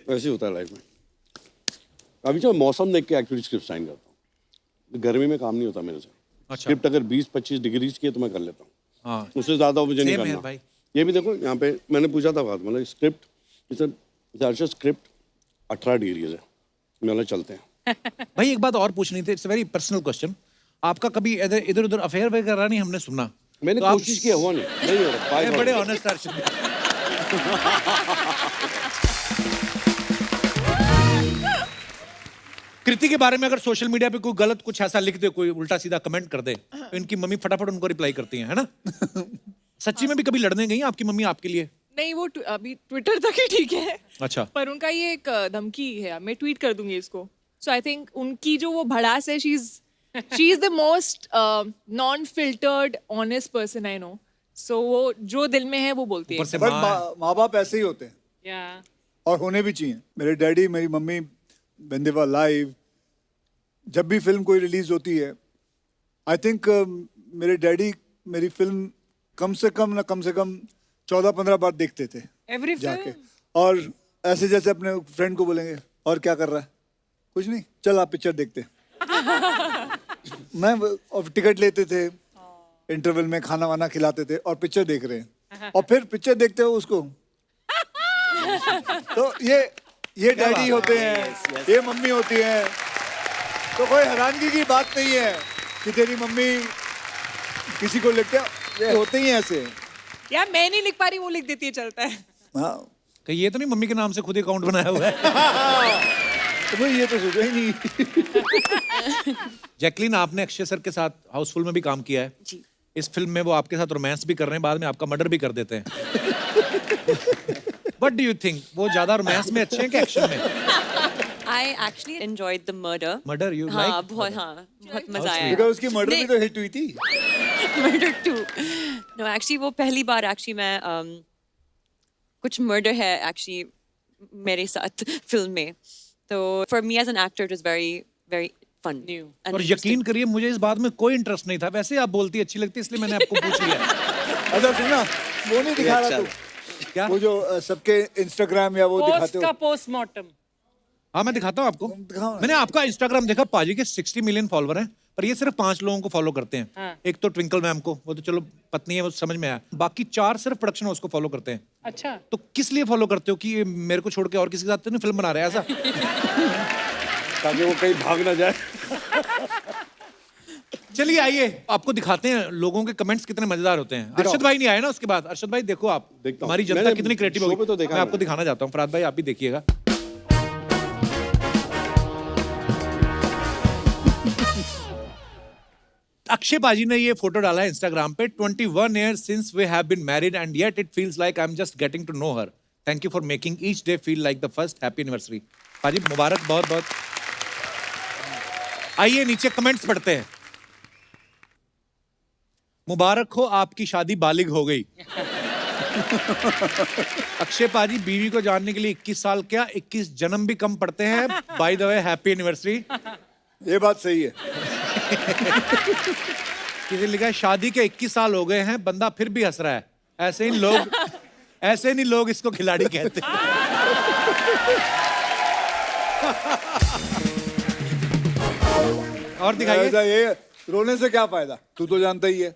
वैसे होता है लाइफ में। अभी जो मौसम देख के एक्चुअली स्क्रिप्ट साइन करता हूँ। गर्मी में काम नहीं होता मेरे से। अच्छा। स्क्रिप्ट अगर 20-25 डिग्री की है तो मैं कर लेता हूँ। हाँ, उससे ज्यादा मुझे नहीं Same है करना भाई। ये भी देखो यहाँ पे मैंने पूछा था बात, मतलब स्क्रिप्ट स्क्रिप्ट 18 डिग्री है, मतलब चलते हैं। भाई एक बात और पूछनी थी, इट्स वेरी पर्सनल क्वेश्चन। आपका कभी इधर उधर अफेयर वगैरह नहीं हमने सुना? मैंने तो आप- कोशिश किया, हुआ नहीं हो रहा। ये बड़े ऑनेस्ट अर्शद। कृति के बारे में अगर सोशल मीडिया पे कोई गलत कुछ ऐसा लिख दे, कोई उल्टा सीधा कमेंट कर दे, तो इनकी मम्मी फटाफट उनको रिप्लाई करती है ना? सच्ची में भी कभी लड़ने गई आपकी मम्मी आपके लिए? नहीं, वो अभी ट्विटर तक ही ठीक है। अच्छा। पर उनका ये एक धमकी है, मैं ट्वीट कर दूंगी इसको। सो आई थिंक उनकी जो वो भड़ास है, she is the most non filtered honest person I know. So वो जो दिल में है वो बोलती है। ऊपर से बट माँ माँ बाप ऐसे ही होते हैं Yeah. और होने भी चाहिए। मेरे डैडी, मेरी mummy, when they were alive, जब भी फिल्म कोई रिलीज होती है, आई थिंक मेरे डैडी मेरी फिल्म कम से कम 14-15 बार देखते थे Every जाके। film. और ऐसे जैसे अपने फ्रेंड को बोलेंगे और क्या कर रहा है, कुछ नहीं, चल आप पिक्चर देखते हैं। और टिकट लेते थे, इंटरवल में खाना वाना खिलाते थे और पिक्चर देख रहे हैं। और फिर पिक्चर देखते हो उसको तो ये डैडी होते हैं, ये मम्मी होती है। तो कोई हैरानगी की बात नहीं है कि तेरी मम्मी किसी को लिखते ये होते ही हैं ऐसे। यार मैं नहीं लिख पा रही, वो लिख देती है, चलता है। हाँ कहीं ये तो नहीं मम्मी के नाम से खुद अकाउंट बनाया हुआ है? तो भाई ये तो सोचा ही नहीं। जैकलीन, आपने अक्षय सर के साथ हाउसफुल में भी काम किया है जी। इस फिल्म में वो आपके साथ रोमांस भी कर रहे हैं, बाद में आपका मर्डर भी कर देते हैं। व्हाट डू यू थिंक, वो ज्यादा रोमांस में अच्छे हैं कि एक्शन में? I actually enjoyed the murder. Murder you हाँ लाइक? बहुत मजा आया। बिकॉज उसकी मर्डर भी तो हिट हुई थी। Murder 2. No, actually वो पहली बार actually मैं कुछ murder है actually मेरे साथ फिल्म में, तो for me as an actor it was very very fun. New. and और interesting. यकीन करिए मुझे इस बात में कोई इंटरेस्ट नहीं था, वैसे आप बोलती अच्छी लगती इसलिए मैंने आपको पूछ लिया। अच्छा सुनना, वो नहीं दिखा रहा तू क्या? वो जो सबके इंस्टाग्राम या वो पोस्ट दिखाते का हो। पोस्टमार्टम। हाँ मैं दिखाता हूँ आपको। दिखाओ ना। मैंने आपका इंस्टाग्राम देखा, पाजी के 60 मिलियन फॉलोवर हैं, पर ये सिर्फ 5 लोगों को फॉलो करते हैं। हाँ। एक तो ट्विंकल मैम को, वो तो चलो पत्नी है, वो समझ में आया। बाकी 4 सिर्फ प्रोडक्शन हाउस को फॉलो करते हैं। अच्छा, तो किस लिए फॉलो करते हो कि ये मेरे को छोड़ के और किसी के साथ तो नहीं फिल्म बना रहे हैं ऐसा? ताकि वो कहीं भाग ना जाए। चलिए आइए आपको दिखाते हैं लोगों के कमेंट्स कितने मजेदार होते हैं। अरशद भाई नहीं आए ना उसके बाद। अरशद भाई देखो आप, देखता हूँ। हमारी जनता मैंने कितनी क्रिएटिव शो होगी। पे तो देखा मैं है। आपको दिखाना चाहता हूँ। फराद भाई आप भी देखिएगा। अक्षय पाजी ने ये फोटो डाला है इंस्टाग्राम पे। 21 years since we have been married and yet it feels like I'm just getting to know her. Thank you for making each day feel like the first happy anniversary. पाजी मुबारक बहुत बहुत। आइए नीचे कमेंट्स पढ़ते हैं। मुबारक हो आपकी शादी बालिग हो गई। अक्षय पाजी बीवी को जानने के लिए 21 साल क्या 21 जन्म भी कम पड़ते हैं। By the way happy anniversary. ये बात सही है। किसी लिखा है शादी के 21 साल हो गए हैं, बंदा फिर भी हंस रहा है। ऐसे नहीं लोग इसको खिलाड़ी कहते। और दिखाइए। ऐसा ये रोने से क्या फायदा, तू तो जानता ही है।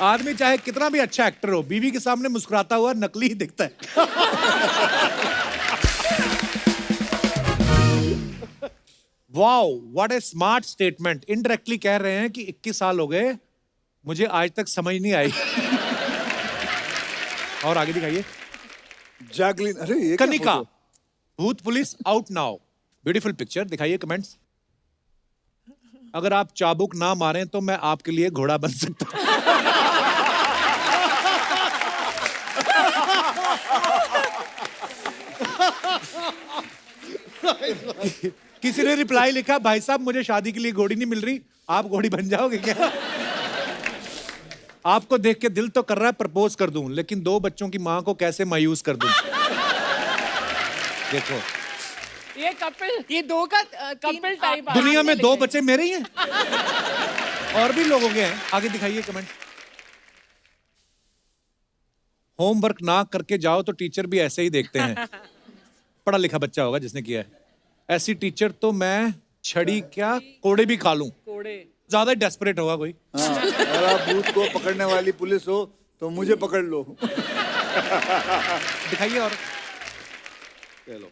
आदमी चाहे कितना भी अच्छा एक्टर हो, बीवी के सामने मुस्कुराता हुआ नकली ही दिखता है। Wow what A smart statement. Indirectly कह रहे हैं कि 21 साल हो गए, मुझे आज तक समझ नहीं आई। और आगे दिखाइए। जैकलीन, अरे ये क्या कनिका, फोटो? भूत police out now. Beautiful picture. दिखाइए कमेंट्स। अगर आप चाबुक ना मारें तो मैं आपके लिए घोड़ा बन सकता हूं। किसी ने रिप्लाई लिखा, भाई साहब मुझे शादी के लिए घोड़ी नहीं मिल रही, आप घोड़ी बन जाओगे क्या? आपको देख के दिल तो कर रहा है प्रपोज कर दूं, लेकिन 2 बच्चों की मां को कैसे मायूस कर दूं। देखो ये कपिल, ये 2 का कपिल टाइप। दुनिया में 2 बच्चे मेरे ही हैं, और भी लोगों के हैं। आगे दिखाइए कमेंट। होमवर्क ना करके जाओ तो टीचर भी ऐसे ही देखते हैं। पढ़ा लिखा बच्चा होगा जिसने किया है। ऐसी टीचर तो मैं छड़ी क्या कोड़े भी खा लूं। कोड़े। ज्यादा डेस्परेट होगा कोई। हाँ, अगर आप भूत को पकड़ने वाली पुलिस हो तो मुझे पकड़ लो। दिखाइए। और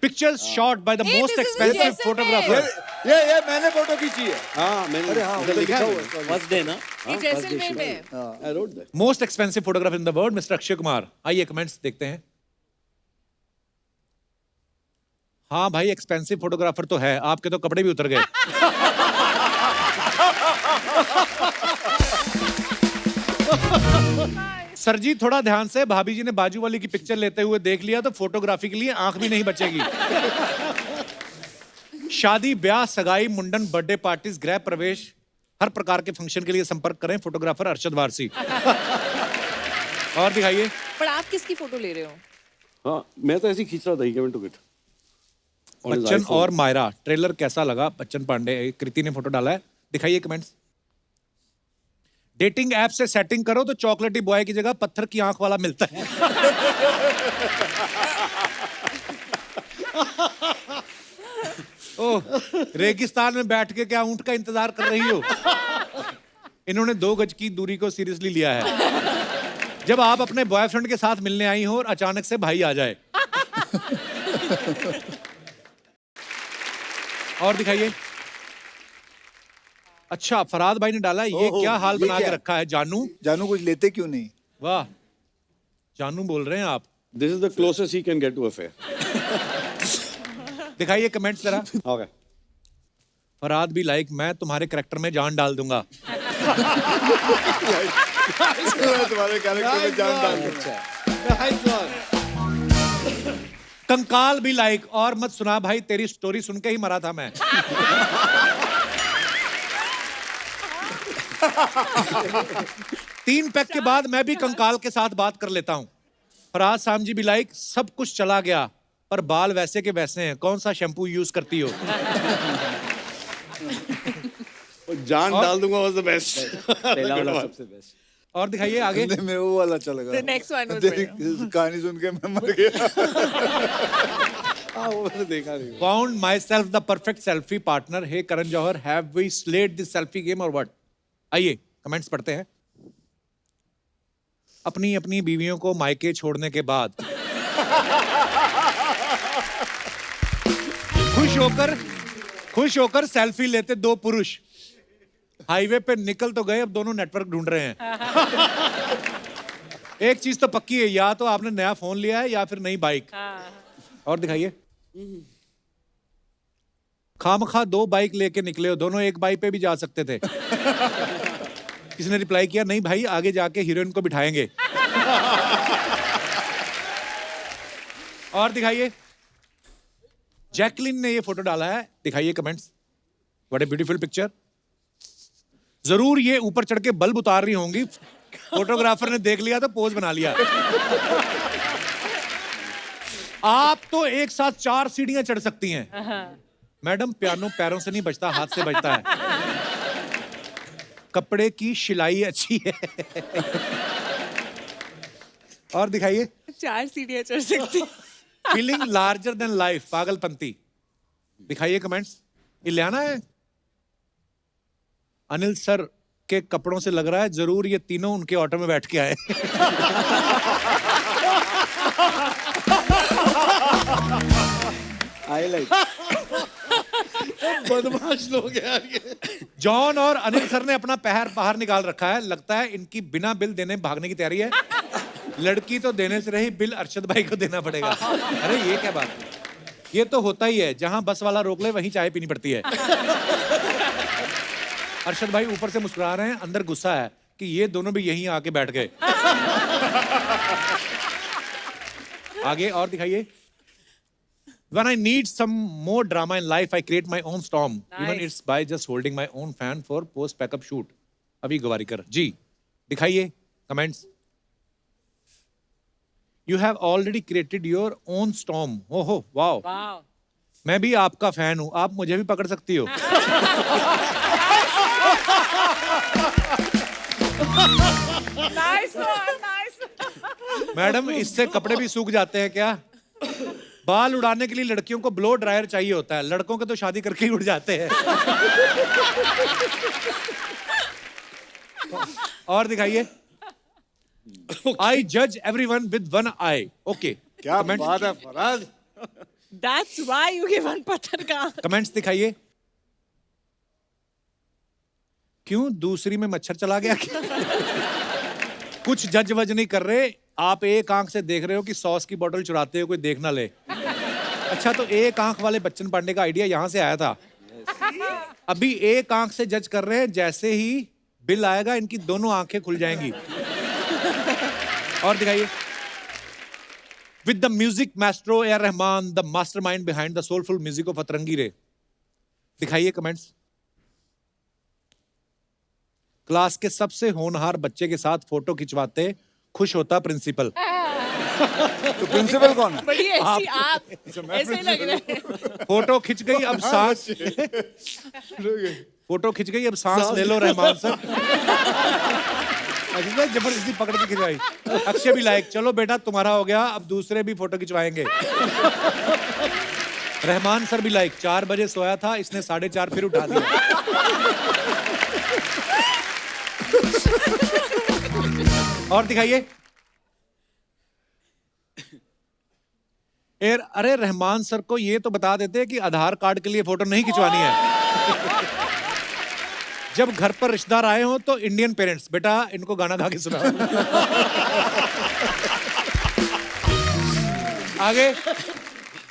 pictures shot by the most expensive photographer. ये मैंने फोटो खींची है। हाँ मैंने अरे हाँ, उधर उधर लिखा लिखा है। हुआ है। फर्स्ट डे ना। ये जैसलमेर में है। I wrote that. Most expensive photographer in the world mister Akshay Kumar. आइए कमेंट्स देखते हैं। हाँ भाई एक्सपेंसिव फोटोग्राफर तो है, आपके तो कपड़े भी उतर गए। सर जी थोड़ा ध्यान से, भाभी जी ने बाजू वाली की पिक्चर लेते हुए देख लिया तो फोटोग्राफी के लिए आंख भी नहीं बचेगी। शादी, ब्याह, सगाई, मुंडन, बर्थडे पार्टीज, गृह प्रवेश, हर प्रकार के फंक्शन के लिए संपर्क करें फोटोग्राफर अरशद वारसी। और दिखाइए। पर आप किसकी फोटो ले रहे हो? हाँ मैं तो ऐसे ही खींच रहा था। He came to it. On his Bachchan iPhone. और मायरा ट्रेलर कैसा लगा? बच्चन पांडे, कृति ने फोटो डाला है। दिखाइए कमेंट्स। डेटिंग ऐप से सेटिंग करो तो चॉकलेटी बॉय की जगह पत्थर की आंख वाला मिलता है। ओह, रेगिस्तान में बैठ के क्या ऊंट का इंतजार कर रही हो? इन्होंने 2 गज की दूरी को सीरियसली लिया है। जब आप अपने बॉयफ्रेंड के साथ मिलने आई हो और अचानक से भाई आ जाए। और दिखाइए। अच्छा, फराद भाई ने डाला, ये ओहो, क्या हाल ये बना क्या? के रखा है जानू। जानू कुछ लेते क्यों नहीं? वाह, जानू बोल रहे हैं आप। This is the closest he can get to affair. दिखाइए कमेंट्स जरा। ओके। फराद भी लाइक, मैं तुम्हारे करेक्टर में जान डाल दूंगा। तुम्हारे कैरेक्टर में जान डाल दूंगा। कंकाल भी लाइक, और मत सुना भाई, तेरी स्टोरी सुन के ही मरा था मैं। 3 पैक के बाद मैं भी कंकाल के साथ बात कर लेता हूं। फराज सामजी भी लाइक, सब कुछ चला गया पर बाल वैसे के वैसे हैं, कौन सा शैम्पू यूज करती हो। जान डाल दूंगा वाज द बेस्ट। पहला वाला सबसे बेस्ट। और दिखाइए आगे। मैं वो वाला अच्छा लगा। The next one was तेरी better. कहानी सुन के मैं मर गया। वो मैंने देखा नहीं। Found myself the perfect selfie partner. Hey Karan Johar, have we slayed this selfie game or what? आइए कमेंट्स पढ़ते हैं। अपनी अपनी बीवियों को मायके छोड़ने के बाद खुश होकर सेल्फी लेते 2 पुरुष हाईवे पे निकल तो गए, अब दोनों नेटवर्क ढूंढ रहे हैं। एक चीज तो पक्की है, या तो आपने नया फोन लिया है या फिर नई बाइक। और दिखाइए। खामखा 2 बाइक लेके निकले हो, दोनों एक बाइक पे भी जा सकते थे। किसी ने रिप्लाई किया, नहीं भाई आगे जाके हीरोइन को बिठाएंगे। और दिखाइए। जैकलिन ने ये फोटो डाला है, दिखाइए comments. What a beautiful picture. जरूर ये ऊपर चढ़ के बल्ब उतार रही होंगी, फोटोग्राफर ने देख लिया तो पोज बना लिया। आप तो एक साथ 4 सीढ़ियां चढ़ सकती हैं। मैडम, पियानो पैरों से नहीं बजता, हाथ से बजता है। कपड़े की सिलाई अच्छी है। और दिखाइए। 4 सीढ़ियां चढ़ सकती। Feeling larger than life, Pagalpanti. दिखाइए कमेंट्स। इलियाना है। अनिल सर के कपड़ों से लग रहा है जरूर ये तीनों उनके ऑटो में बैठ के आए। I like. बदमाश लोग यार ये। जॉन और अनिल सर ने अपना पैर बाहर निकाल रखा है, लगता है इनकी बिना बिल देने भागने की तैयारी है। लड़की तो देने से रही, बिल अरशद भाई को देना पड़ेगा। अरे ये क्या बात है, ये तो होता ही है, जहां बस वाला रोक ले वहीं चाय पीनी पड़ती है। अरशद भाई ऊपर से मुस्कुरा रहे हैं, अंदर गुस्सा है कि ये दोनों भी यहीं आके बैठ गए। आगे और दिखाइए। When I need some more drama in life, I create my own storm. Even it's by just holding my own fan for post backup shoot. अभी गवारीकर जी, दिखाइए comments. You have already created your own storm. ओहो, वाओ। वाह। मैं भी आपका फैन हूं, आप मुझे भी पकड़ सकती हो। Nice one, nice. मैडम, इससे कपड़े भी सूख जाते हैं क्या? बाल उड़ाने के लिए लड़कियों को ब्लो ड्रायर चाहिए होता है, लड़कों के तो शादी करके ही उड़ जाते हैं। और दिखाइए। आई जज एवरीवन विद 1 आई। ओके, क्या बात है Faraz. That's why you give one पत्थर का। कमेंट्स दिखाइए। क्यों दूसरी में मच्छर चला गया क्या? कुछ जज वज नहीं कर रहे, आप एक आंख से देख रहे हो कि सॉस की बोतल चुराते हो कोई देख ना ले। अच्छा, तो एक आंख वाले बच्चन पांडे का आइडिया यहां से आया था। अभी एक आंख से जज कर रहे हैं, जैसे ही बिल आएगा इनकी दोनों आंखें खुल जाएंगी। और दिखाइए। With the music maestro A R Rahman, the mastermind behind the soulful music of अतरंगी रे। दिखाइए कमेंट्स। क्लास के सबसे होनहार बच्चे के साथ फोटो खिंचवाते खुश होता प्रिंसिपल। तो प्रिंसिपल कौन है? बड़ी ऐसी आप ऐसे लग रहे हैं। फोटो खिंच गई, अब सांस। फोटो खिंच गई, अब सांस ले लो रहमान सर। जबरदस्ती पकड़ के खिंचवाई। अक्षय भी लाइक, चलो बेटा तुम्हारा हो गया, अब दूसरे भी फोटो खिंचवाएंगे। रहमान सर भी लाइक, 4 बजे सोया था, इसने 4:30 फिर उठा दिया। और दिखाइए। अरे रहमान सर को ये तो बता देते कि आधार कार्ड के लिए फोटो नहीं खिंचवानी है। जब घर पर रिश्तेदार आए हो तो इंडियन पेरेंट्स, बेटा इनको गाना गा के सुनाओ। आगे।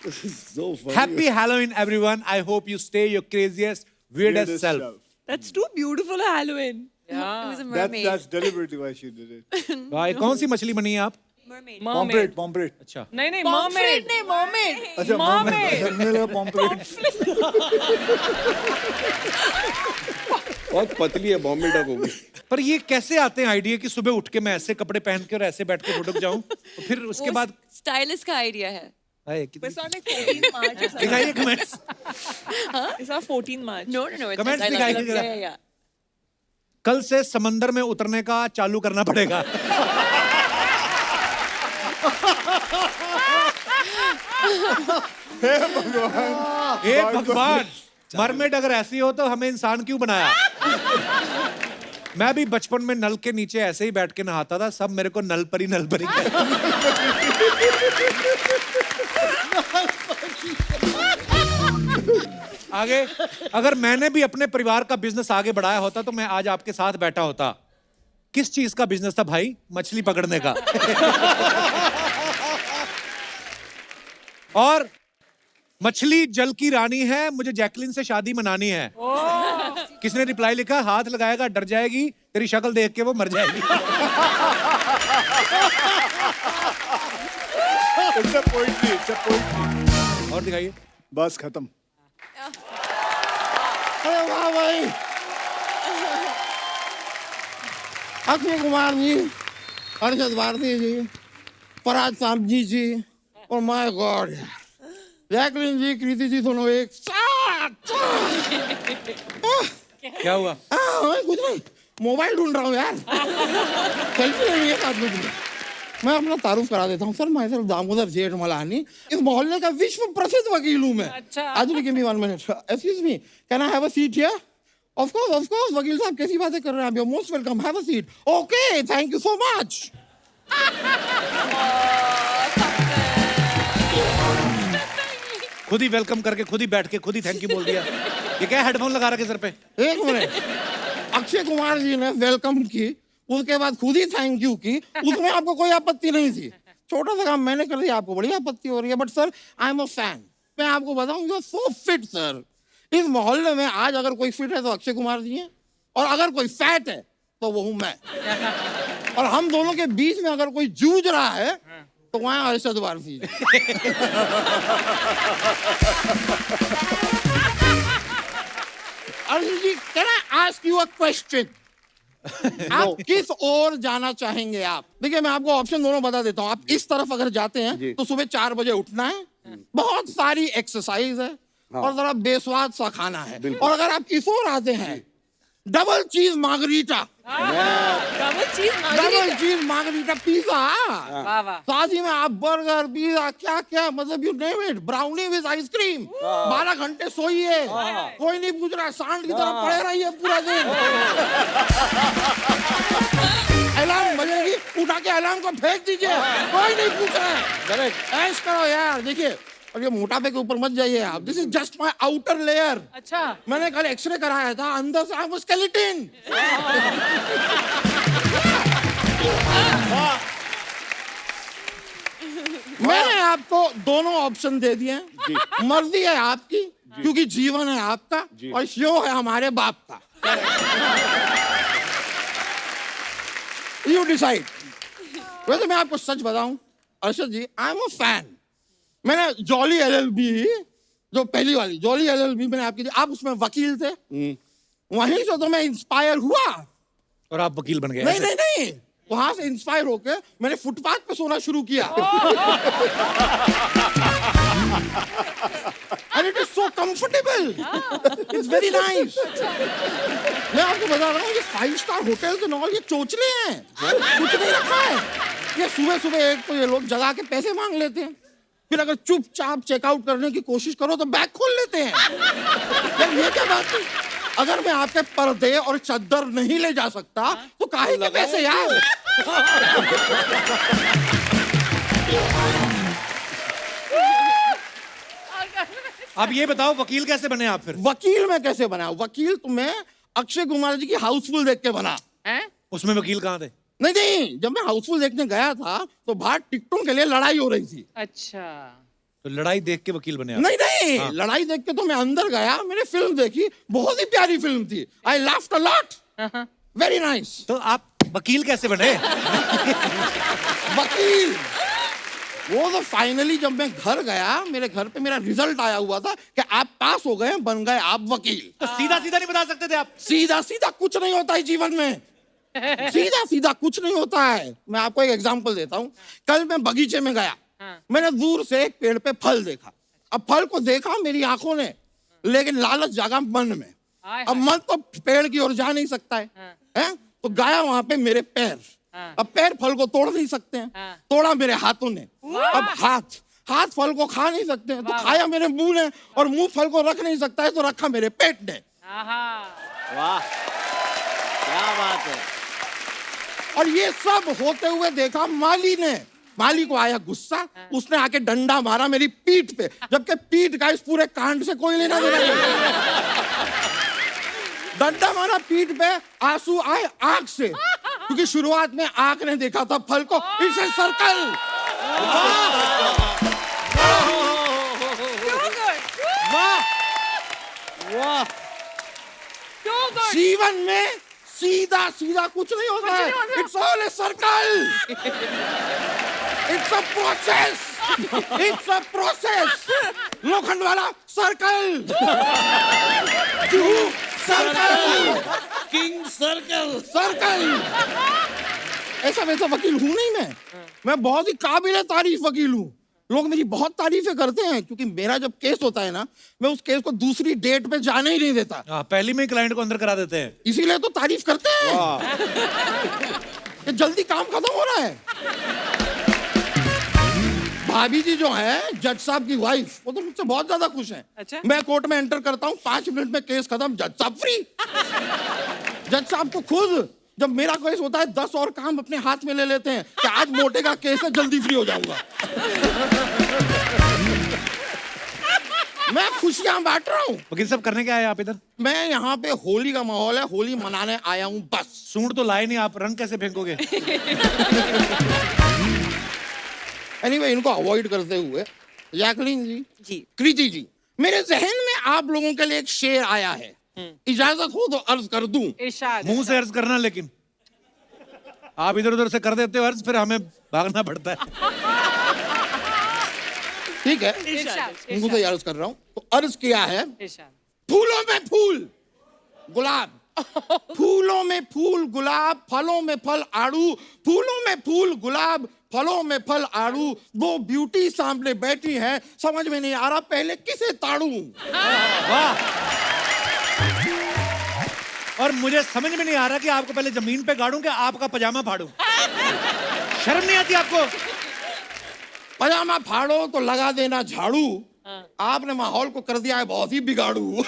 So funny. Happy Halloween, everyone. I hope you stay your craziest, weirdest self. That's too beautiful, Halloween. It was a That's mermaid. deliberately why she did it. भाई कौन सी मछली बनी है आप? Mermaid. Pomfret, pomfret. अच्छा। नहीं नहीं Pomfret मर्मेड नहीं, mermaid. अच्छा Mermaid. मेरे लगा pomfret. बहुत पतली है, बॉम्बे डक होगी। पर ये कैसे आते हैं आइडिया कि सुबह उठ के मैं ऐसे कपड़े पहन के और ऐसे बैठ के फोटो खिंचाऊं? तो फिर उसके बाद स्टाइलिस्ट का आइडिया है। It's on like 14 March or something. दिखाइए comments. It's on 14 March. No. It's Comments just- I दिखाइए love- जरा। yeah. कल से समंदर में उतरने का चालू करना पड़ेगा। हे भगवान, मरमेड अगर ऐसी हो तो हमें इंसान क्यों बनाया? मैं भी बचपन में नल के नीचे ऐसे ही बैठ के नहाता था, सब मेरे को नल परी कहते। आगे, अगर मैंने भी अपने परिवार का बिजनेस आगे बढ़ाया होता तो मैं आज आपके साथ बैठा होता। किस चीज का बिजनेस था भाई? मछली पकड़ने का। और मछली जल की रानी है, मुझे जैकलिन से शादी मनानी है। किसने रिप्लाई लिखा? हाथ लगाएगा डर जाएगी, तेरी शक्ल देख के वो मर जाएगी। It's a poetry, it's a poetry. और दिखाइए। बस खत्म. अरे वाह भाई, अक्षय कुमार जी, हर्षद भारती जी, फरहाद सामजी जी और माय गॉड जैकलिन जी, कृति जी, दोनों एक साथ। क्या हुआ? कुछ नहीं, मोबाइल ढूंढ रहा हूँ यार। सेल्फी लेनी है साथ में। मैं अपना तारुफ करा देता हूँ सर, मैं सर दामोदर जेठमलानी, इस मोहल्ले का विश्व प्रसिद्ध वकील हूँ मैं। अच्छा। आज give me 1 minute. Excuse me, can I have a seat here? Of course, वकील साहब कैसी बातें कर रहे हैं आप? You're most welcome. Have a seat. Okay, thank you so much. खुद ही वेलकम करके खुद ही बैठ के खुद ही थैंक यू बोल दिया। ये क्या हेडफोन लगा रखे सर पे? 1 मिनट, अक्षय कुमार जी ने वेलकम की, उसके बाद खुद ही थैंक यू की, उसमें आपको कोई आपत्ति नहीं थी। छोटा सा काम मैंने कर दिया, आपको बड़ी आपत्ति हो रही है। But sir, I am a fan. मैं आपको बताऊं, you are so fit sir. इस मोहल्ले में आज अगर कोई फिट है तो अक्षय कुमार जी हैं, और अगर कोई फैट है तो वो हूं मैं। और हम दोनों के बीच में अगर कोई जूझ रहा है तो वहां Arshad Warsi. Arjun ji, can I ask you a question? आप किस ओर जाना चाहेंगे? आप देखिए, मैं आपको ऑप्शन दोनों बता देता हूँ। आप इस तरफ अगर जाते हैं तो सुबह 4 बजे उठना है, बहुत सारी एक्सरसाइज है और जरा बेस्वाद सा खाना है। और अगर आप इस ओर आते हैं, डबल चीज मार्गरीटा, डबल चीज मार्गरीटा पिज्जा, वाह वाह। साथ ही में आप बर्गर, पिज्जा, क्या क्या, मतलब you name it, brownie with ice cream. 12 घंटे सोइए, कोई नहीं पूछ रहा, सांड की तरह पड़े रहिए पूरा दिन। अलार्म बजेगी, उठा के अलार्म को फेंक दीजिए, कोई नहीं पूछ रहा है। ऐश करो यार। देखिए, अब ये मोटापे के ऊपर मत जाइए आप। This is just my outer layer. अच्छा। मैंने कल एक्सरे कराया था, अंदर से आई एम स्केलेटन। मैंने आपको दोनों ऑप्शन दे दिए हैं। मर्जी है आपकी, क्योंकि जीवन है आपका और शो है हमारे बाप का। You decide. वैसे मैं आपको सच बताऊं अर्शद जी, आई एम अ फैन। मैंने जॉली एलएलबी, जो पहली वाली जॉली एलएलबी मैंने आपकी, आप उसमें वकील थे, वहीं से तो मैं इंस्पायर हुआ और आप वकील बन गए? नहीं नहीं नहीं, वहां से इंस्पायर होकर मैंने फुटपाथ पे सोना शुरू किया। And it is so comfortable, it's very nice. मैं आपको बता रहा हूँ, ये 5 स्टार होटल के नॉल ये चोचले हैं, कुछ नहीं रखा है। ये सुबह सुबह एक तो ये लोग जगा के पैसे मांग लेते हैं, फिर अगर चुपचाप चेकआउट करने की कोशिश करो तो बैग खोल लेते हैं। यार ये क्या बात है? अगर मैं आपके पर्दे और चद्दर नहीं ले जा सकता तो काहे के पैसे यार? आप ये बताओ वकील कैसे बने आप फिर? वकील मैं कैसे बना? वकील तो मैं अक्षय कुमार जी की हाउसफुल देख के बना। उसमें वकील कहाँ थे? नहीं, जब मैं हाउसफुल देखने गया था तो बाहर टिकटों के लिए लड़ाई हो रही थी। अच्छा, तो लड़ाई देख के वकील बने आप? नहीं, लड़ाई देख के तो मैं अंदर गया, मैंने फिल्म देखी, बहुत ही प्यारी फिल्म थी। I laughed a lot, very nice. तो आप वकील कैसे बने? वकील वो तो फाइनली जब मैं घर गया, मेरे घर पे मेरा रिजल्ट आया हुआ था कि आप पास हो गए, बन गए आप वकील। तो सीधा सीधा नहीं बता सकते थे आप? सीधा सीधा कुछ नहीं होता है जीवन में, सीधा सीधा कुछ नहीं होता है। मैं आपको एक एग्जांपल देता हूँ। कल मैं बगीचे में गया, मैंने दूर से एक पेड़ पे फल देखा। अब फल को देखा मेरी आंखों ने, लेकिन लालच जागा मन में। अब मन तो पेड़ की ओर जा नहीं सकता है? तो गया वहां पे मेरे पैर। अब पैर फल को तोड़ नहीं सकते हैं, तोड़ा मेरे हाथों ने। अब हाथ फल को खा नहीं सकते हैं, तो खाया मेरे मुंह ने, और मुंह फल को रख नहीं सकता है, तो रखा मेरे पेट ने। वाह, क्या बात है। और ये सब होते हुए देखा माली ने। माली को आया गुस्सा, उसने आके डंडा मारा मेरी पीठ पे, जबकि पीठ का इस पूरे कांड से कोई लेना देना नहीं। डंडा मारा पीठ पे, आंसू आए आंख से, क्योंकि शुरुआत में आंख ने देखा था फल को। It's a circle. वाह, जीवन में सीधा सीधा कुछ नहीं होता है। It's all a circle. It's a process, it's a process. लोखंड वाला circle, circle, king circle. Circle. ऐसा वैसा वकील हूं नहीं मैं बहुत ही काबिल तारीफ वकील हूँ। लोग मेरी बहुत तारीफें करते हैं, क्योंकि मेरा जब केस होता है ना, मैं उस केस को दूसरी डेट पे जाने ही नहीं देता। पहली में ही क्लाइंट को अंदर करा देते हैं, इसीलिए तो तारीफ करते हैं कि जल्दी काम खत्म हो रहा है। भाभी जी जो है, जज साहब की वाइफ, वो तो मुझसे बहुत ज्यादा खुश हैं। अच्छा? मैं कोर्ट में एंटर करता हूँ, 5 मिनट में केस खत्म, जज साहब फ्री। जज साहब तो खुद जब मेरा केस होता है 10 और काम अपने हाथ में ले लेते हैं कि आज मोटे का केस है, जल्दी फ्री हो जाऊंगा। मैं खुशियां बांट रहा हूँ। वकील साहब करने क्या आए आप इधर? मैं यहाँ पे होली का माहौल है, होली मनाने आया हूँ बस। सूंड तो लाए नहीं आप, रंग कैसे फेंकोगे? एनीवे, इनको अवॉइड करते हुए, जैकलीन जी। कृति जी, मेरे जहन में आप लोगों के लिए एक शेर आया है, इजाजत हो तो अर्ज कर दूं। इरशाद। मुंह से अर्ज करना, लेकिन आप इधर उधर से कर देते हो अर्ज, फिर हमें भागना पड़ता है। ठीक है, इरशाद। मुंह से अर्ज कर रहा हूं। तो अर्ज किया है, इरशाद। फूलों में फूल गुलाब, फूलों में फूल गुलाब, फलों में फल आड़ू, फूलों में फूल गुलाब, फलों में फल आड़ू, दो ब्यूटी सामने बैठी हैं, समझ में नहीं आ रहा पहले किसे ताड़ू। वाह। और मुझे समझ में नहीं आ रहा कि आपको पहले जमीन पे गाड़ूं कि आपका पजामा फाड़ूं। शर्म नहीं आती आपको? पजामा फाड़ो तो लगा देना झाड़ू, आपने माहौल को कर दिया है बहुत ही बिगाड़ू।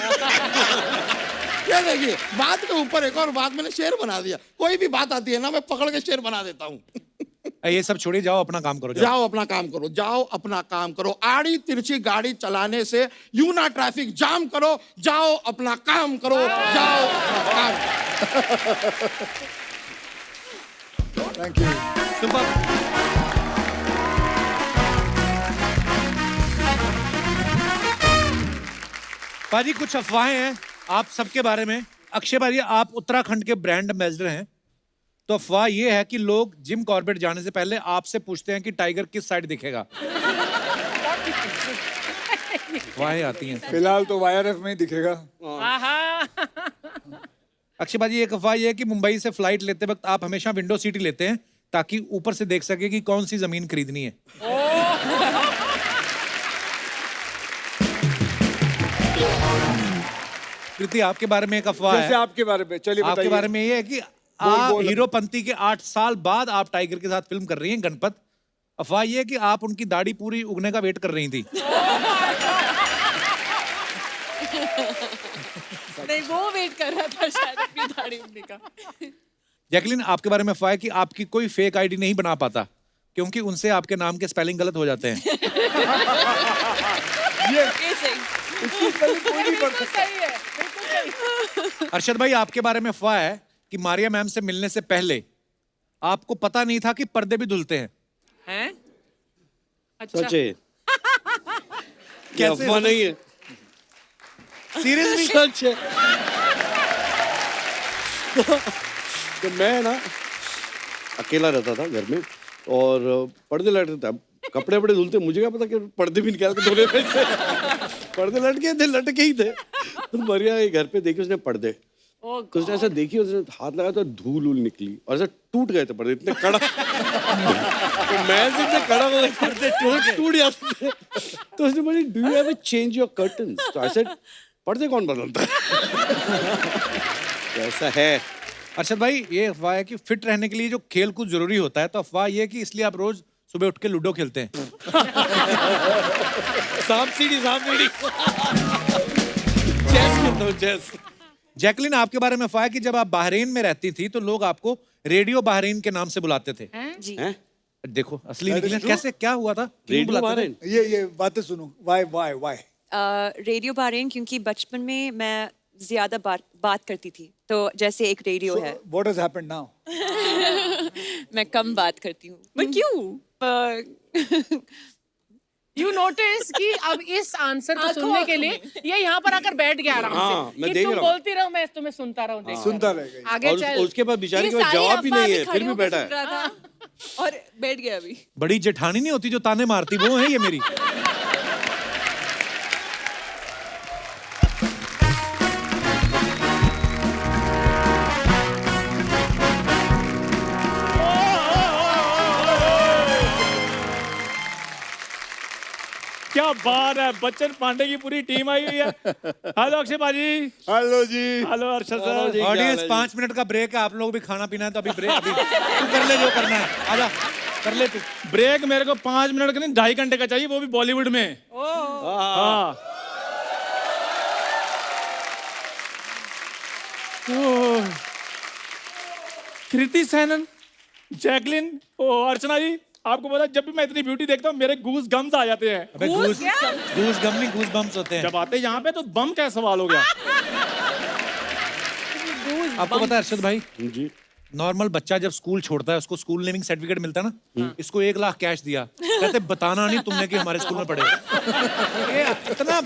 ये देखिए, बात के ऊपर एक और बात मैंने शेर बना दिया। कोई भी बात आती है ना, मैं पकड़ के शेर बना देता हूँ। ये सब छोड़िए, जाओ अपना काम करो। जाओ अपना काम करो, जाओ अपना काम करो। आड़ी तिरछी गाड़ी चलाने से यूं ना ट्रैफिक जाम करो, जाओ अपना काम करो, जाओ अपना काम। Thank you. सुपर। पाजी, कुछ अफवाहें हैं आप सबके बारे में। अक्षय भाजी, आप उत्तराखंड के ब्रांड एम्बेसडर हैं, तो अफवाह ये है कि लोग जिम कॉर्बेट जाने से पहले आपसे पूछते हैं कि टाइगर किस साइड दिखेगा। अफवाहें आती हैं। फिलहाल तो YRF में ही दिखेगा। अक्षय भाजी, एक अफवाह ये है कि मुंबई से फ्लाइट लेते वक्त आप हमेशा विंडो सीट ही लेते हैं ताकि ऊपर से देख सके कि कौन सी जमीन खरीदनी है। कृति, आपके बारे में एक अफवाह जैसे है। आपके बारे में, चलिए आपके बताइए। बारे में ये है कि बोल। आप हीरोपंती के 8 साल बाद आप टाइगर के साथ फिल्म कर रही हैं, गणपत। अफवाह ये है कि आप उनकी दाढ़ी पूरी उगने का वेट कर रही थी। नहीं वो वेट कर रहा था शायद अपनी दाढ़ी उड़ने का. जैकलिन, आपके बारे में अफवाह है कि आपकी कोई फेक आईडी नहीं बना पाता क्योंकि उनसे आपके नाम के स्पेलिंग गलत हो जाते हैं. ये सही. बिल्कुल सही है, बिल्कुल सही. अरशद भाई, आपके बारे में अफवाह है कि मारिया मैम से मिलने से पहले आपको पता नहीं था कि पर्दे भी धुलते हैं. हैं? सच है, कैसे अफवाह नहीं है, सीरियसली? सच है. तो मैं ना अकेला रहता था घर में और पर्दे लट रहे थे. अब कपड़े वपड़े धुलते, मुझे क्या पता कि पर्दे भी निकाल के धोने में से पर्दे लटके ही थे. तो मरिया के घर पे देखी उसने पर्दे, तो उसने ऐसा देखी, उसने हाथ लगाया तो धूल उल निकली और ऐसा टूट गए थे पर्दे, इतने कड़ा. तो मैं से इतने कड़ा हो गए पर्दे, टूट जाते थे. तो उसने बोली, do you have change your curtains? तो आई सेड, पर्दे कौन बदलता है? ऐसा है. अरशद भाई, ये अफवाह है कि फिट रहने के लिए जो खेल कूद जरूरी होता है, तो अफवाह ये है कि इसलिए आप रोज सुबह उठ के लूडो खेलते हैं. सांप सीढ़ी चेस खेलता हूँ, चेस. जैकलिन, आपके बारे में अफवाह है कि जब आप बहरीन में रहती थी तो लोग आपको रेडियो बहरीन के नाम से बुलाते थे. जी. हैं? देखो, असली निकले. कैसे, क्या हुआ था? क्यों रेडियो बुलाते थे? बहरीन? ये बातें सुनो. वाई रेडियो बहरीन क्योंकि बचपन में मैं ज्यादा बात करती थी, तो जैसे एक रेडियो है. What has happened now? मैं कम बात करती हूँ. पर क्यों? यू नोटिस कि अब इस आंसर को सुनने के लिए ये यहाँ पर आकर बैठ गया आराम हाँ, से मैं कि देख तुम रहा हूँ. बोलती रहो, मैं तुम्हें सुनता रहूं, देखता सुनता रहूं. रहेगा. आगे और चल. उसके बाद बेचारे ये के पास सारी जवाब भी अफवाह नहीं है, खड़े फिर भी होकर बैठा सुन है. रहा था और बैठ गया अभी. बड़ी जेठानी नहीं होती जो ताने मारती, वो है ये मेरी. क्या बात है, बच्चन पांडे की पूरी टीम आई हुई है. हेलो अक्षय भाजी. हेलो जी. Hello Arshad sir. जी. ऑडियंस, 5 मिनट का ब्रेक है. आप लोग भी खाना पीना है तो अभी ब्रेक. अभी तू कर ले जो करना है. आजा, कर ले तू. ब्रेक मेरे को 5 मिनट का नहीं, 2.5 घंटे का चाहिए, वो भी बॉलीवुड में. हाँ. कृति सेनन, जैकलिन, अर्चना जी, आपको पता है जब भी मैं इतनी ब्यूटी देखता हूँ मेरे गूज गम्स आ जाते हैं. अबे गूज गम नहीं, गूज बम्स होते हैं. जब आते हैं यहाँ पे तो बम का सवाल हो गया. आपको पता है अरशद भाई, जी. नॉर्मल बच्चा जब स्कूल छोड़ता है उसको स्कूल नेमिंग सर्टिफिकेट मिलता है ना, इसको 1 लाख कैश दिया, कहते बताना नहीं तुमने कि हमारे स्कूल में पढ़े. ये इतना.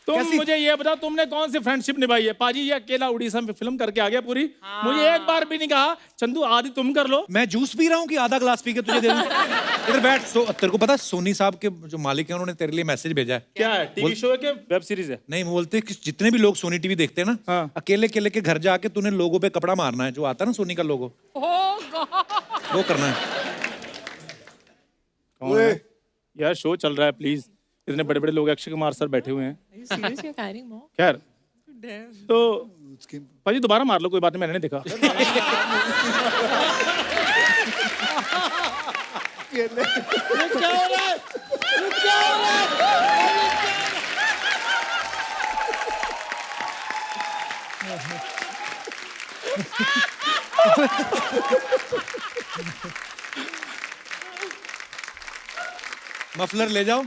तुम मुझे ये बताओ, तुमने कौन सी फ्रेंडशिप निभाई है? पाजी ये अकेला उड़ीसा में फिल्म करके आ गया पूरी. मुझे एक बार भी नहीं कहा चंदू आदि तुम कर लो. मैं जूस पी रहा हूँ कि आधा ग्लास पी के तुझे दे दूं? इधर बैठ. तेरे को पता है सोनी साहब के जो मालिक हैं उन्होंने तेरे लिए मैसेज भेजा है. क्या है, टीवी शो है कि वेब सीरीज है? नहीं, वो बोलते हैं कि जितने भी लोग सोनी टीवी देखते हैं ना, हाँ. अकेले अकेले के घर जाके तूने लोगों पे कपड़ा मारना है, जो आता है ना सोनी का लोगो, वो करना है. कौन है? यार शो चल रहा है, प्लीज. इतने बड़े बड़े लोग, अक्षय कुमार सर बैठे हुए हैं. Serious, you're carrying more? खैर, तो पाजी दोबारा मार लो, कोई बात नहीं, मैंने नहीं देखा. क्या हो रहा है? क्या हो रहा है? मफलर ले जाओ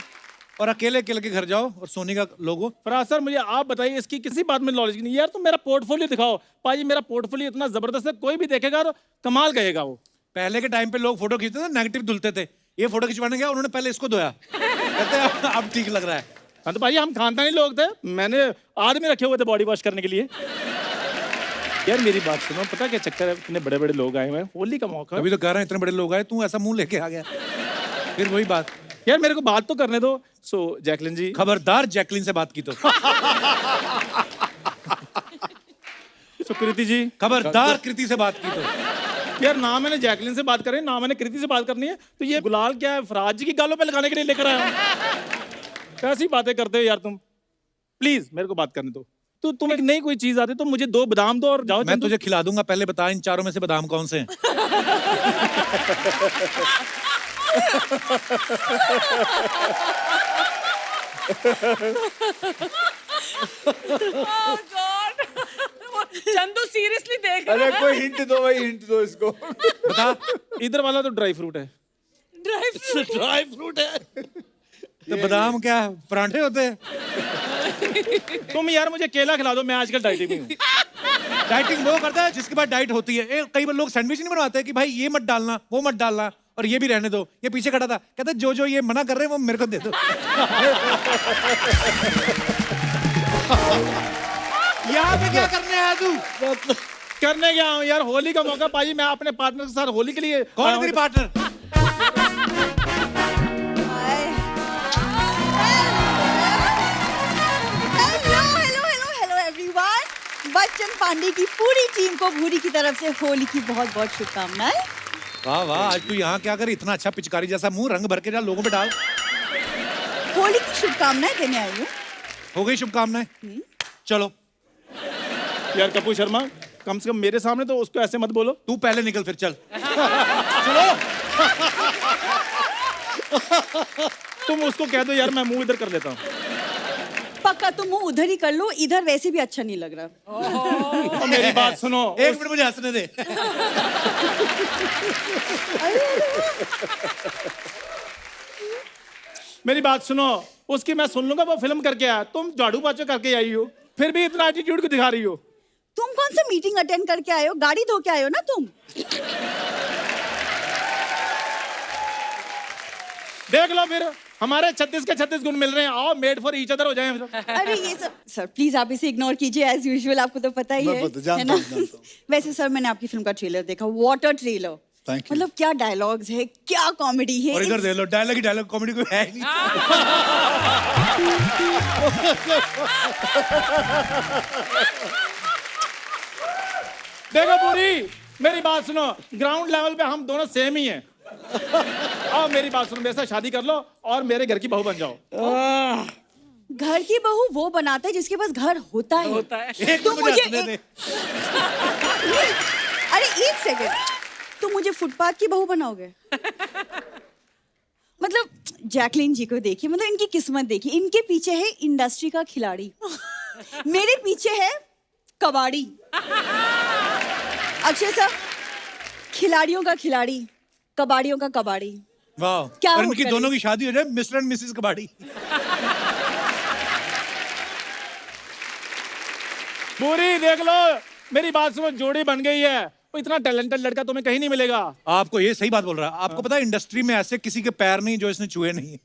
और अकेले अकेले के घर जाओ और सोनी का लोगो. फराज सर मुझे आप बताइए, इसकी किसी बात में नॉलेज नहीं. यार तुम मेरा पोर्टफोलियो दिखाओ. पाजी मेरा पोर्टफोलियो इतना जबरदस्त है, कोई भी देखेगा तो कमाल कहेगा वो. पहले के टाइम पे लोग फोटो खींचते थे, नेगेटिव धुलते थे. ये फोटो खिंचवाने गया, उन्होंने पहले इसको धोया, कहते हैं अब ठीक लग रहा है. हाँ तो भाई हम खानदानी लोग थे, मैंने आदमी रखे हुए थे बॉडी वॉश करने के लिए. यार मेरी बात सुनो, पता क्या चक्कर है, इतने बड़े बड़े लोग आए हुए हैं, होली का मौका. अभी तो कह रहा है इतने बड़े लोग आए, तू ऐसा मुंह लेके आ गया. फिर वही बात. यार मेरे को बात तो करने दो. सो जैकलिन जी, खबरदार जैकलिन से बात की तो. कृति जी, खबरदार कृति से बात की तो. यार ना मैंने जैकलिन से बात करी, ना मैंने कृति से बात करनी है, तो ये गुलाल क्या है, फराज जी की गालों पे लगाने के लिए लेकर आया हूं. कैसी बातें करते हो यार तुम. प्लीज मेरे को बात करने दो. तो तुम एक नई कोई चीज आती तो मुझे 2 बादाम दो और जाओ. मैं तुझे खिला दूंगा, पहले बता इन चारों में से बादाम कौन से हैं. Oh God. चंदू सीरियसली देख रहा अरे है। कोई हिंट दो भाई, हिंट दो इसको। बता, इधर वाला तो ड्राई फ्रूट है। ड्राई फ्रूट है। तो बादाम क्या परांठे होते हैं? तुम यार मुझे केला खिला दो, मैं आजकल डाइटिंग में हूँ। डाइटिंग वो करता है जिसके बाद डाइट होती है। कई बार लोग सैंडविच नहीं बनवाते कि भाई ये मत डालना, वो मत डालना, और ये भी रहने दो। ये पीछे खड़ा था, कहता जो जो ये मना कर रहे हैं वो मेरे को दे दो। यहाँ पे क्या करने आया तू? करने गया हूँ यार, होली का मौका पाई, मैं अपने पार्टनर के साथ होली के लिए। कौन तेरी partner? Hello everyone. Bachchan Pandey की पूरी टीम को भूरी की तरफ से होली की बहुत बहुत शुभकामनाएं। वाह वाह, आज तू यहाँ क्या कर, इतना अच्छा पिचकारी जैसा मुंह रंग भर के जा लोगों पे डाल। होली की शुभकामनाएं देने आई हूँ। हो गई शुभकामनाएं? चलो यार कपूर शर्मा, कम से कम मेरे सामने तो उसको ऐसे मत बोलो। तू पहले निकल फिर चल। तुम उसको कह दो यार, मैं मुंह इधर कर लेता हूँ। पक्का तुम मुंह उधर ही कर लो, इधर वैसे भी अच्छा नहीं लग रहा। और मेरी बात सुनो, एक मिनट मुझे हंसने दे। मेरी बात सुनो, उसकी मैं सुन लूंगा, वो फिल्म करके आया, तुम झाड़ू पोछा करके आई हो, फिर भी इतना एटीट्यूड क्यों दिखा रही हो? तुम कौन सा मीटिंग अटेंड करके आए हो? गाड़ी धो के आए हो ना तुम। देख लो फिर, हमारे 36 के 36 गुण मिल रहे हैं। आओ मेड फॉर ईच अदर हो जाएं हम सब। अरे ये सब सर प्लीज आप इसे इग्नोर कीजिए एज यूजुअल, आपको तो पता ही मैं है, जानता है ना? हूं, जानता हूं। वैसे सर मैंने आपकी फिल्म का ट्रेलर देखा, वाटर ट्रेलर। Thank you. मतलब क्या डायलॉग्स है, क्या कॉमेडी है। और इधर दे लो, डायलॉग ही डायलॉग, कॉमेडी कोई है ही नहीं। देखो पूरी, मेरी बात सुनो, ग्राउंड लेवल पे हम दोनों सेम ही हैं। आओ मेरी बात सुनो, मेरे साथ शादी कर लो और मेरे घर की बहू बन जाओ। घर की बहू वो बनाता है जिसके पास घर होता है। एक तो मिनट मुझे मुझे हंसने दे। अरे एक सेकंड, तुम मुझे फुटपाथ की बहू बनाओगे? मतलब जैकलीन जी को देखिए, मतलब इनकी किस्मत देखिए, इनके पीछे है इंडस्ट्री का खिलाड़ी, मेरे पीछे है कबाड़ी। अक्षय सर, खिलाड़ियों का खिलाड़ी, कबाड़ियों का कबाड़ी। वाह, क्या और हो इनकी करे? दोनों की शादी हो जाए, मिस्टर एंड मिसेस कबाड़ी। पूरी देख लो, मेरी बात सुनो, जोड़ी बन गई है। वो इतना टैलेंटेड लड़का तुम्हें कहीं नहीं मिलेगा। आपको ये सही बात बोल रहा है। आपको पता है इंडस्ट्री में ऐसे किसी के पैर नहीं जो इसने छुए नहीं।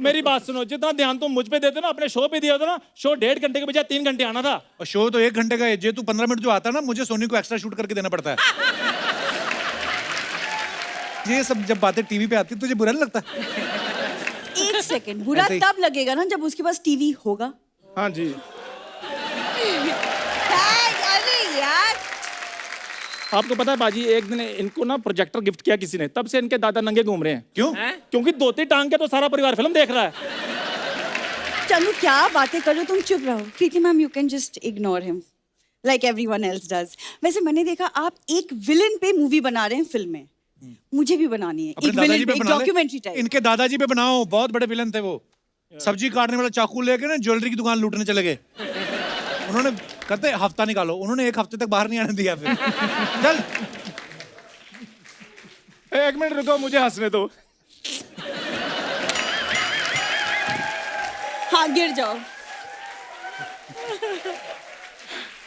मेरी बात सुनो, जितना ध्यान तुम मुझ पे देते हो ना, अपने शो पे दिया होता ना, शो 1.5 घंटे के बजाय 3 घंटे आना था। और शो तो 1 घंटे का है, जे तू 15 मिनट जो आता है ना, मुझे सोनी को एक्स्ट्रा शूट करके देना पड़ता है। ये सब जब बातें टीवी पे आती है तुझे बुरा नहीं लगता? एक सेकंड, बुरा ऐसे ही। तब लगेगा ना जब उसके पास टीवी होगा। हाँ जी। अरे यार, आपको पता है बाजी, एक दिन इनको ना प्रोजेक्टर गिफ्ट किया किसी ने, तब से इनके दादा नंगे घूम रहे हैं। क्यों? क्योंकि धोती टांग के तो सारा परिवार फिल्म देख रहा है। चलो क्या बातें कर रहे हो तुम, चुप रहो। Preeti ma'am, you can just ignore him like everyone else does. वैसे मैंने देखा आप एक विलन पे मूवी बना रहे हैं फिल्म में, मुझे भी बनानी है अपने एक दादाजी विलन पे पे, बना ले। Documentary type. इनके दादाजी पे बनाओ, बहुत बड़े विलन थे वो। सब्जी काटने वाला चाकू लेके ना ज्वेलरी की दुकान लूटने चले गए। उन्होंने कहते हफ्ता निकालो, उन्होंने 1 हफ्ते तक बाहर नहीं आने दिया। फिर चल, एक मिनट रुको, मुझे हंसने दो। हाँ गिर जाओ।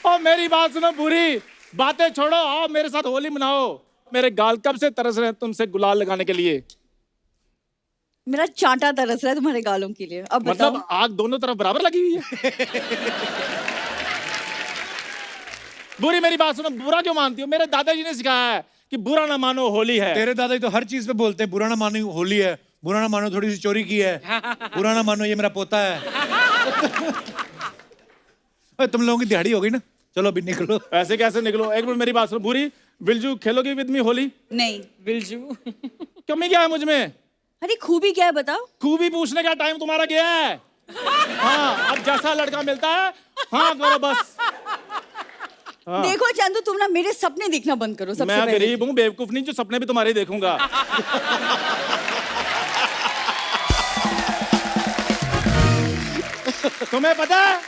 और मेरी बात सुनो पूरी, बातें छोड़ो, आओ मेरे साथ होली मनाओ। मेरे गाल कब से तरस रहे हैं तुमसे गुलाल लगाने के लिए। मेरा चांटा तरस रहा है तुम्हारे गालों के लिए। अब बताओ। मतलब आग दोनों तरफ बराबर लगी हुई है। बुरी, मेरी बात सुनो, बुरा क्यों मानती हो? मेरे दादाजी ने सिखाया है कि बुरा ना मानो होली है। तेरे दादाजी तो हर चीज पे बोलते हैं, बुरा ना मानो होली है, बुरा ना मानो थोड़ी सी चोरी की है, बुरा ना मानो ये मेरा पोता है। तुम लोगों की दिहाड़ी हो गई ना, चलो अभी निकलो। ऐसे कैसे निकलो? एक मिनट मेरी बात सुनो बुरी, विलजू खेलोगी विद मी होली? नहीं। विलजू कमी क्या है मुझ में? अरे खूबी क्या है बताओ? खूबी पूछने का टाइम तुम्हारा गया है। हाँ, अब जैसा लड़का मिलता है हाँ करो बस। हाँ। देखो चंदू, तुम ना मेरे सपने देखना बंद करो सबसे मैं पहले। गरीब हूँ, बेवकूफ नहीं जो सपने भी तुम्हारे देखूंगा। तुम्हें पता है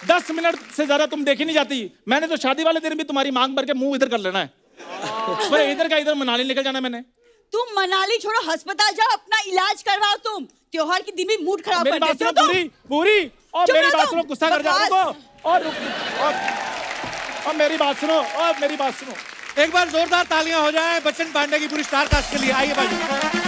10 मिनट से ज्यादा तुम देखी नहीं जाती। मैंने तो शादी वाले दिन भी तुम्हारी मांग भर के मुंह इधर कर लेना है। भाई इधर का इधर मनाली निकल जाना मैंने। तुम मनाली छोड़ो, अस्पताल जाओ, अपना इलाज करवाओ। तुम त्योहार के दिन भी मूड खराब मेरी कर बात देते हो सुनो तुम। पूरी पूरी और चुप मेरी रहो बात तुम। सुनो, गुस्सा कर जाओ बकवास। और मेरी बात सुनो, और मेरी बात सुनो। एक बार जोरदार तालियां हो जाए बच्चन पांडे की पूरी स्टार कास्ट के लिए। आइए भाई।